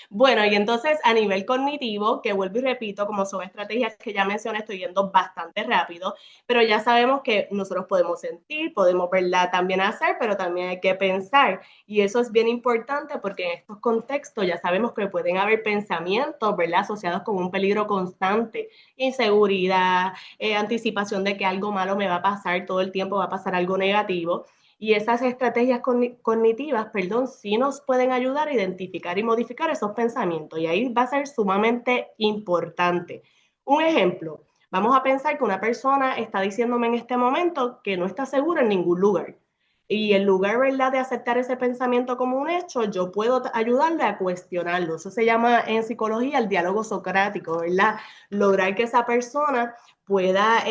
Bueno, y entonces a nivel cognitivo, que vuelvo y repito, como son estrategias que ya mencioné, estoy yendo bastante rápido, pero ya sabemos que nosotros podemos sentir, podemos, ¿verdad?, también hacer, pero también hay que pensar. Y eso es bien importante porque en estos contextos ya sabemos que pueden haber pensamientos, ¿verdad?, asociados con un peligro constante, inseguridad, anticipación de que algo malo me va a pasar, todo el tiempo va a pasar algo negativo. Y esas estrategias cognitivas, perdón, sí nos pueden ayudar a identificar y modificar esos pensamientos. Y ahí va a ser sumamente importante. Un ejemplo, Vamos a pensar que una persona está diciéndome en este momento que no está segura en ningún lugar. Y en lugar, ¿verdad?, de aceptar ese pensamiento como un hecho, yo puedo ayudarle a cuestionarlo. Eso se llama en psicología el diálogo socrático, ¿verdad? Lograr que esa persona pueda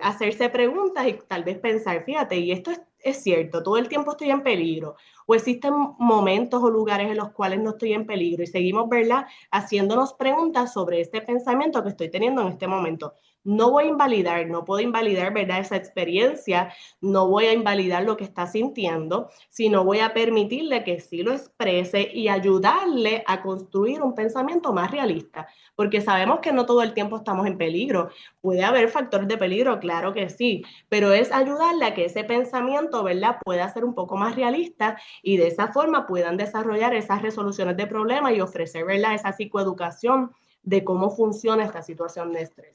hacerse preguntas y tal vez pensar, fíjate, y esto es cierto, todo el tiempo estoy en peligro, o existen momentos o lugares en los cuales no estoy en peligro, y seguimos, ¿verdad?, haciéndonos preguntas sobre este pensamiento que estoy teniendo en este momento. No voy a invalidar, no puedo invalidar, ¿verdad?, esa experiencia, no voy a invalidar lo que está sintiendo, sino voy a permitirle que sí lo exprese y ayudarle a construir un pensamiento más realista, porque sabemos que no todo el tiempo estamos en peligro. Puede haber factores de peligro, claro que sí, pero es ayudarle a que ese pensamiento, ¿verdad?, pueda ser un poco más realista y de esa forma puedan desarrollar esas resoluciones de problemas y ofrecer, ¿verdad?, esa psicoeducación de cómo funciona esta situación de estrés.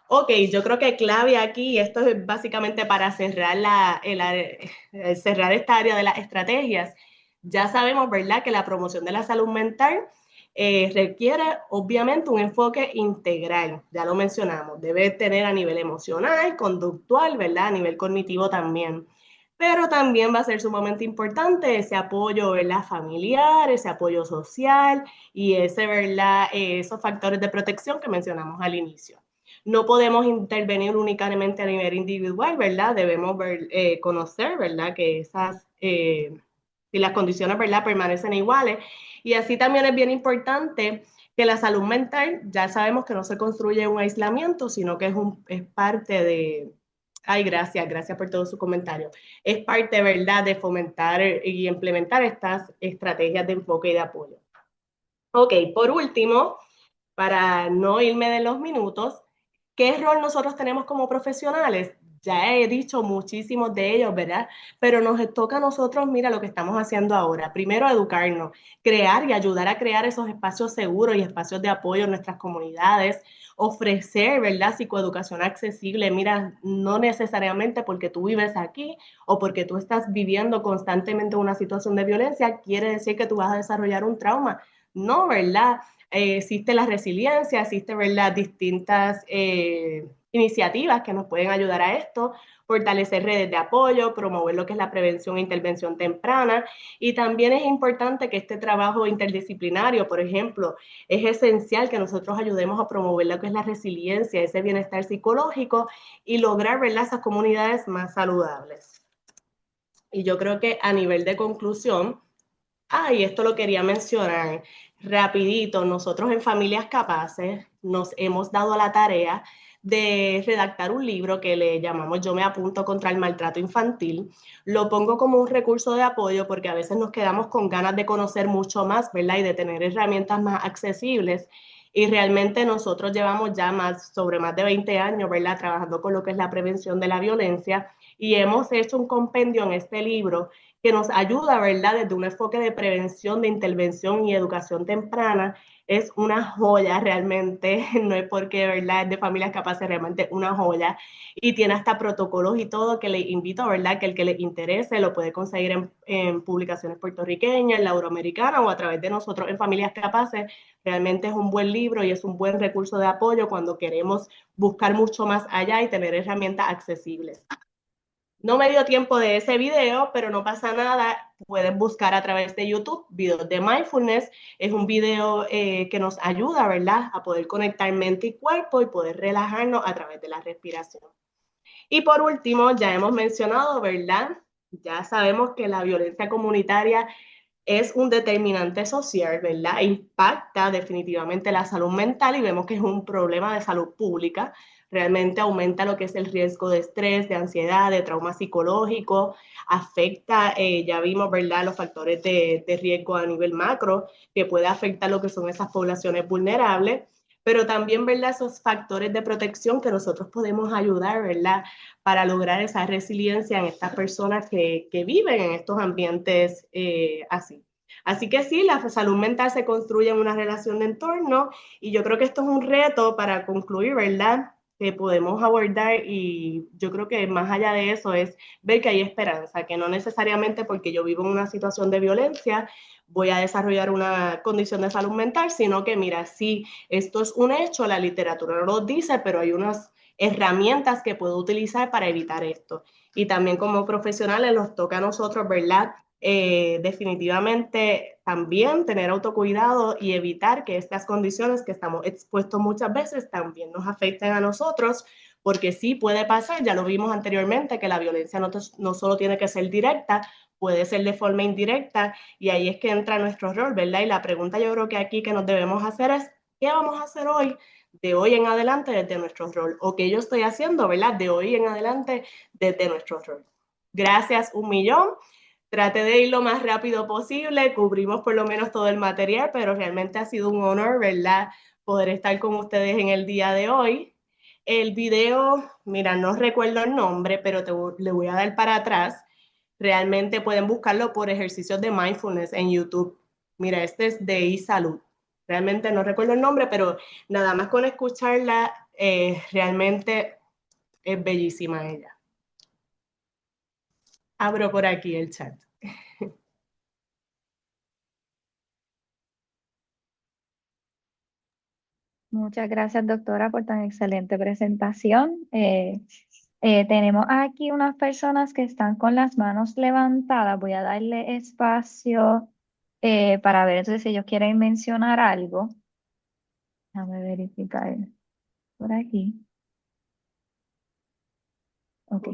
Ok, yo creo que clave aquí, esto es básicamente para cerrar, cerrar esta área de las estrategias. Ya sabemos, ¿verdad?, que la promoción de la salud mental requiere obviamente un enfoque integral, ya lo mencionamos, debe tener a nivel emocional, conductual, ¿verdad?, a nivel cognitivo también. Pero también va a ser sumamente importante ese apoyo, ¿verdad?, familiar, ese apoyo social y ese, ¿verdad?, esos factores de protección que mencionamos al inicio. No podemos intervenir únicamente a nivel individual, ¿verdad? Debemos conocer, ¿verdad?, que si las condiciones, ¿verdad?, permanecen iguales. Y así también es bien importante que la salud mental, ya sabemos que no se construye un aislamiento, sino que es parte de... Ay, gracias por todo su comentario. Es parte, ¿verdad?, de fomentar y implementar estas estrategias de enfoque y de apoyo. Ok, por último, para no irme de los minutos, ¿qué rol nosotros tenemos como profesionales? Ya he dicho muchísimos de ellos, ¿verdad? Pero nos toca a nosotros, mira lo que estamos haciendo ahora. Primero, educarnos, crear y ayudar a crear esos espacios seguros y espacios de apoyo en nuestras comunidades, ofrecer, ¿verdad?, psicoeducación accesible. Mira, no necesariamente porque tú vives aquí o porque tú estás viviendo constantemente una situación de violencia, quiere decir que tú vas a desarrollar un trauma. No, ¿verdad? Existe la resiliencia, existe, ¿verdad?, distintas iniciativas que nos pueden ayudar a esto, fortalecer redes de apoyo, promover lo que es la prevención e intervención temprana, y también es importante que este trabajo interdisciplinario, por ejemplo, es esencial que nosotros ayudemos a promover lo que es la resiliencia, ese bienestar psicológico y lograr, ¿verdad?, esas comunidades más saludables. Y yo creo que a nivel de conclusión, y esto lo quería mencionar rapidito, nosotros en Familias Capaces nos hemos dado la tarea de redactar un libro que le llamamos Yo me apunto contra el maltrato infantil. Lo pongo como un recurso de apoyo porque a veces nos quedamos con ganas de conocer mucho más, ¿verdad?, y de tener herramientas más accesibles. Y realmente nosotros llevamos ya sobre más de 20 años, ¿verdad?, trabajando con lo que es la prevención de la violencia, y hemos hecho un compendio en este libro que nos ayuda, ¿verdad?, desde un enfoque de prevención, de intervención y educación temprana. Es una joya realmente, no es porque, ¿verdad?, es de Familias Capaces, realmente una joya, y tiene hasta protocolos y todo que le invito, ¿verdad?, que el que le interese lo puede conseguir en publicaciones puertorriqueñas, en Lauroamericana o a través de nosotros en Familias Capaces. Realmente es un buen libro y es un buen recurso de apoyo cuando queremos buscar mucho más allá y tener herramientas accesibles. No me dio tiempo de ese video, pero no pasa nada. Pueden buscar a través de YouTube videos de mindfulness. Es un video que nos ayuda, ¿verdad?, a poder conectar mente y cuerpo y poder relajarnos a través de la respiración. Y por último, ya hemos mencionado, ¿verdad? Ya sabemos que la violencia comunitaria es un determinante social, ¿verdad? Impacta definitivamente la salud mental y vemos que es un problema de salud pública. Realmente aumenta lo que es el riesgo de estrés, de ansiedad, de trauma psicológico, afecta, ya vimos, ¿verdad?, los factores de riesgo a nivel macro, que puede afectar lo que son esas poblaciones vulnerables, pero también, ¿verdad?, esos factores de protección que nosotros podemos ayudar, ¿verdad?, para lograr esa resiliencia en estas personas que viven en estos ambientes así. Así que sí, la salud mental se construye en una relación de entorno y yo creo que esto es un reto para concluir, ¿verdad? que podemos abordar, y yo creo que más allá de eso es ver que hay esperanza, que no necesariamente porque yo vivo en una situación de violencia voy a desarrollar una condición de salud mental, sino que mira, sí, esto es un hecho, la literatura no lo dice, pero hay unas herramientas que puedo utilizar para evitar esto. Y también como profesionales nos toca a nosotros, ¿verdad? Definitivamente también tener autocuidado y evitar que estas condiciones que estamos expuestos muchas veces también nos afecten a nosotros, porque sí puede pasar, ya lo vimos anteriormente, que la violencia no solo tiene que ser directa, puede ser de forma indirecta, y ahí es que entra nuestro rol, ¿verdad? Y la pregunta yo creo que aquí que nos debemos hacer es, ¿qué vamos a hacer hoy? De hoy en adelante desde nuestro rol, o qué yo estoy haciendo, ¿verdad? De hoy en adelante desde nuestro rol. Gracias un millón. Traté de ir lo más rápido posible, cubrimos por lo menos todo el material, pero realmente ha sido un honor, ¿verdad? Poder estar con ustedes en el día de hoy. El video, mira, no recuerdo el nombre, pero le voy a dar para atrás. Realmente pueden buscarlo por ejercicios de mindfulness en YouTube. Mira, este es de eSalud. Realmente no recuerdo el nombre, pero nada más con escucharla, realmente es bellísima ella. Abro por aquí el chat. Muchas gracias, doctora, por tan excelente presentación. Tenemos aquí unas personas que están con las manos levantadas. Voy a darle espacio para ver entonces si ellos quieren mencionar algo. Déjame verificar por aquí. Ok.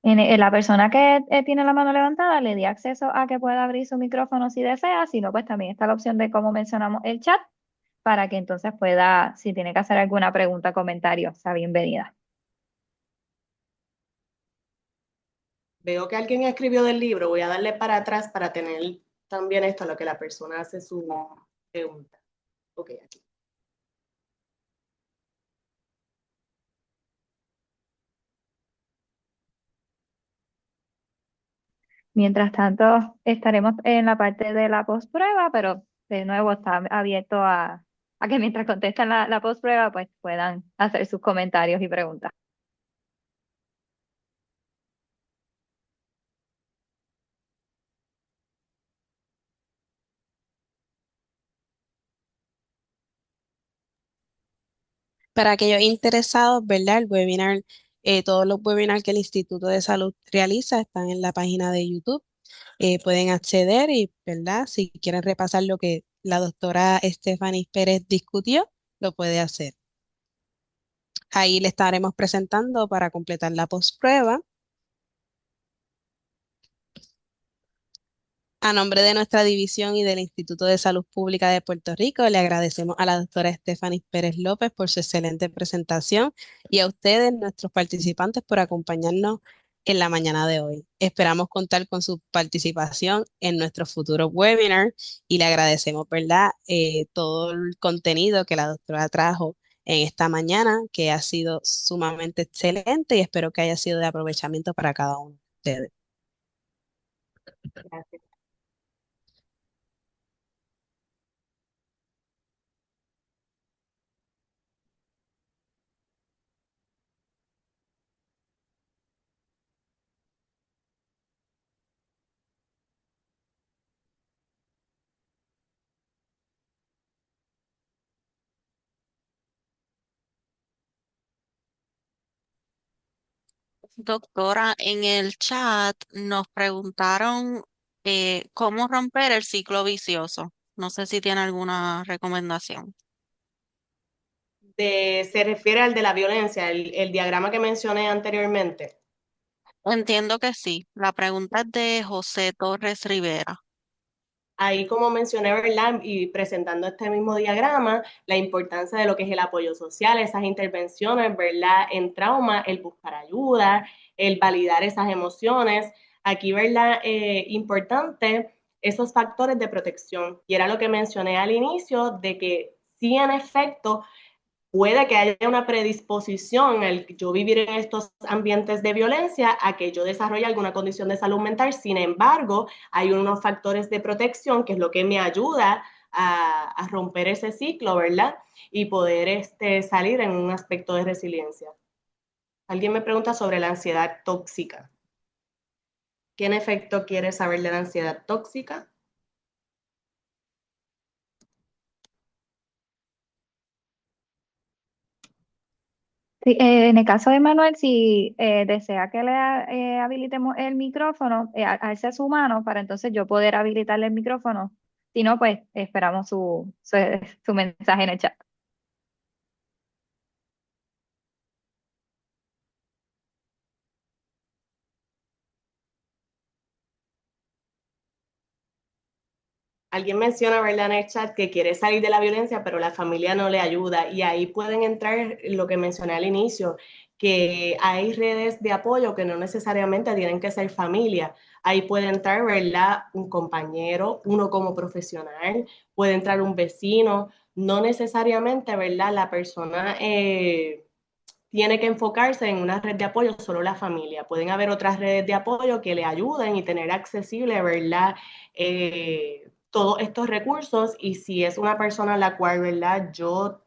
La persona que tiene la mano levantada le di acceso a que pueda abrir su micrófono si desea. Si no, pues también está la opción de cómo mencionamos el chat para que entonces pueda, si tiene que hacer alguna pregunta o comentario, sea bienvenida. Veo que alguien escribió del libro, voy a darle para atrás para tener también esto a lo que la persona hace su pregunta. Ok, aquí. Mientras tanto, estaremos en la parte de la postprueba, pero de nuevo está abierto a que mientras contestan la postprueba, pues puedan hacer sus comentarios y preguntas. Para aquellos interesados, ¿verdad? El webinar, todos los webinars que el Instituto de Salud realiza están en la página de YouTube. Pueden acceder y, ¿verdad? Si quieren repasar lo que la doctora Stephanie Pérez discutió, lo puede hacer. Ahí le estaremos presentando para completar la postprueba. A nombre de nuestra división y del Instituto de Salud Pública de Puerto Rico, le agradecemos a la doctora Stephanie Pérez López por su excelente presentación y a ustedes, nuestros participantes, por acompañarnos en la mañana de hoy. Esperamos contar con su participación en nuestros futuros webinars y le agradecemos, ¿verdad?, todo el contenido que la doctora trajo en esta mañana, que ha sido sumamente excelente y espero que haya sido de aprovechamiento para cada uno de ustedes. Gracias. Doctora, en el chat nos preguntaron cómo romper el ciclo vicioso. No sé si tiene alguna recomendación. Se refiere al de la violencia, el diagrama que mencioné anteriormente. Entiendo que sí. La pregunta es de José Torres Rivera. Ahí, como mencioné, ¿verdad? Y presentando este mismo diagrama, la importancia de lo que es el apoyo social, esas intervenciones, ¿verdad? En trauma, el buscar ayuda, el validar esas emociones. Aquí, ¿verdad? Importante esos factores de protección. Y era lo que mencioné al inicio, de que sí, en efecto, puede que haya una predisposición al yo vivir en estos ambientes de violencia a que yo desarrolle alguna condición de salud mental. Sin embargo, hay unos factores de protección que es lo que me ayuda a romper ese ciclo, ¿verdad? Y poder salir en un aspecto de resiliencia. Alguien me pregunta sobre la ansiedad tóxica. ¿Qué en efecto quieres saber de la ansiedad tóxica? Sí, en el caso de Manuel, si desea que le habilitemos el micrófono, alce su mano para entonces yo poder habilitarle el micrófono. Si no, pues esperamos su mensaje en el chat. Alguien menciona, ¿verdad?, en el chat que quiere salir de la violencia, pero la familia no le ayuda. Y ahí pueden entrar lo que mencioné al inicio, que hay redes de apoyo que no necesariamente tienen que ser familia. Ahí puede entrar, ¿verdad?, un compañero, uno como profesional, puede entrar un vecino. No necesariamente, ¿verdad?, la persona tiene que enfocarse en una red de apoyo solo la familia. Pueden haber otras redes de apoyo que le ayuden y tener accesible, ¿verdad?, todos estos recursos. Y si es una persona a la cual, ¿verdad?, yo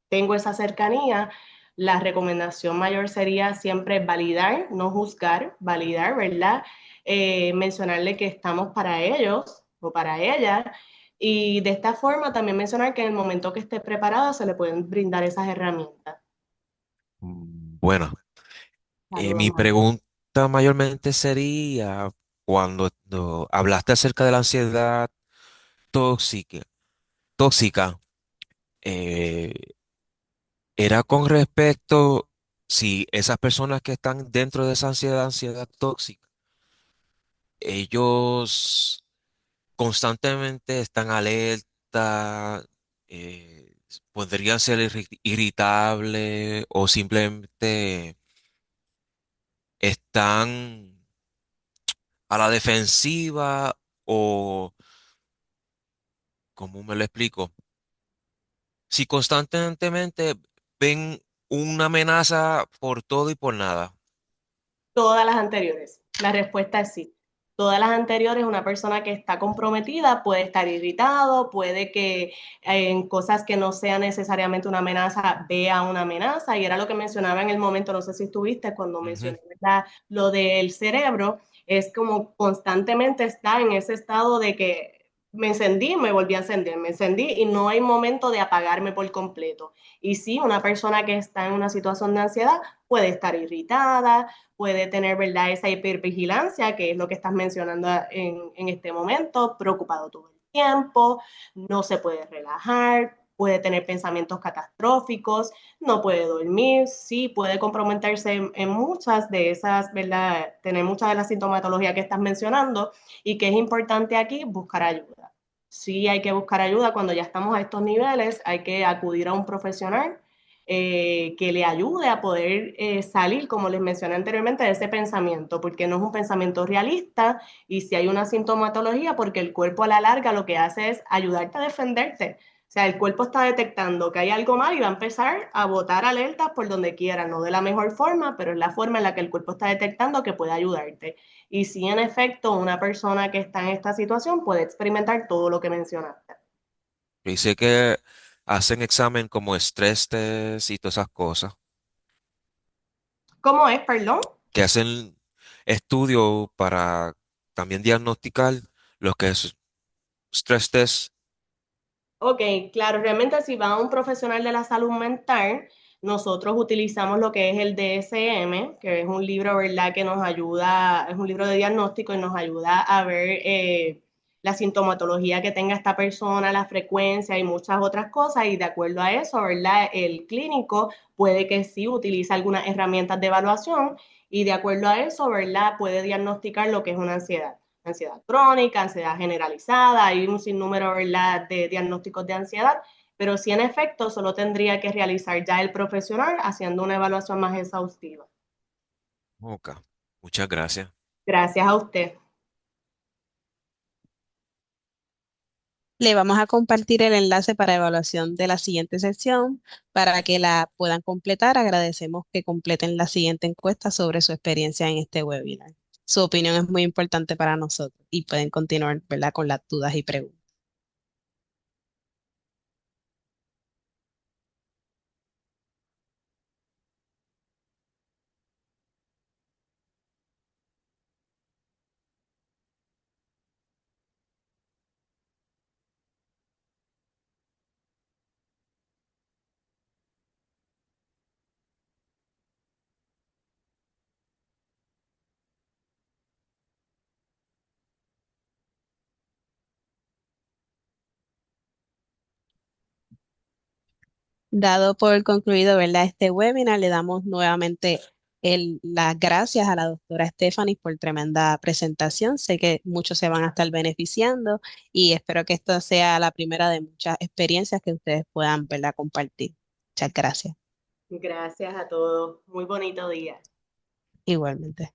tengo esa cercanía, la recomendación mayor sería siempre validar, no juzgar, validar, ¿verdad? Mencionarle que estamos para ellos o para ella. Y de esta forma también mencionar que en el momento que esté preparado se le pueden brindar esas herramientas. Bueno, Saludos, mi Manuel. pregunta mayormente sería, cuando hablaste acerca de la ansiedad tóxica, tóxica, eh, era con respecto si esas personas que están dentro de esa ansiedad tóxica, ellos constantemente están alerta, podrían ser irritables o simplemente están a la defensiva o, ¿cómo me lo explico? Si constantemente ven una amenaza por todo y por nada. Todas las anteriores. La respuesta es sí. Todas las anteriores, una persona que está comprometida puede estar irritado, puede que en cosas que no sean necesariamente una amenaza, vea una amenaza. Y era lo que mencionaba en el momento, no sé si estuviste cuando Ujú. mencioné, ¿verdad?, lo del cerebro, es como constantemente está en ese estado de que me encendí, me volví a encender, me encendí y no hay momento de apagarme por completo. Y sí, una persona que está en una situación de ansiedad puede estar irritada, puede tener, ¿verdad?, esa hipervigilancia, que es lo que estás mencionando en este momento, preocupado todo el tiempo, no se puede relajar, puede tener pensamientos catastróficos, no puede dormir, sí puede comprometerse en muchas de esas, ¿verdad?, tener muchas de las sintomatologías que estás mencionando. Y que es importante aquí buscar ayuda. Sí hay que buscar ayuda cuando ya estamos a estos niveles, hay que acudir a un profesional que le ayude a poder salir, como les mencioné anteriormente, de ese pensamiento, porque no es un pensamiento realista. Y si hay una sintomatología, porque el cuerpo a la larga lo que hace es ayudarte a defenderte. O sea, el cuerpo está detectando que hay algo mal y va a empezar a botar alertas por donde quiera, no de la mejor forma, pero es la forma en la que el cuerpo está detectando que puede ayudarte. Y si en efecto una persona que está en esta situación puede experimentar todo lo que mencionaste. Dice que hacen examen como estrés test y todas esas cosas, ¿Cómo es, perdón? que hacen estudio para también diagnosticar lo que es stress test. Ok, claro, realmente si va a un profesional de la salud mental, nosotros utilizamos lo que es el DSM, que es un libro, ¿verdad?, que nos ayuda, es un libro de diagnóstico y nos ayuda a ver la sintomatología que tenga esta persona, la frecuencia y muchas otras cosas. Y de acuerdo a eso, ¿verdad?, el clínico puede que sí utilice algunas herramientas de evaluación y de acuerdo a eso, ¿verdad?, puede diagnosticar lo que es una ansiedad crónica, ansiedad generalizada, hay un sinnúmero, ¿verdad?, de diagnósticos de ansiedad, pero sí en efecto solo tendría que realizar ya el profesional haciendo una evaluación más exhaustiva. Ok, muchas gracias. Gracias a usted. Le vamos a compartir el enlace para evaluación de la siguiente sección para que la puedan completar. Agradecemos que completen la siguiente encuesta sobre su experiencia en este webinar. Su opinión es muy importante para nosotros y pueden continuar, ¿verdad?, con las dudas y preguntas. Dado por concluido, ¿verdad? Este webinar, le damos nuevamente las gracias a la doctora Stephanie por tremenda presentación. Sé que muchos se van a estar beneficiando y espero que esto sea la primera de muchas experiencias que ustedes puedan, ¿verdad? Compartir. Muchas gracias. Gracias a todos. Muy bonito día. Igualmente.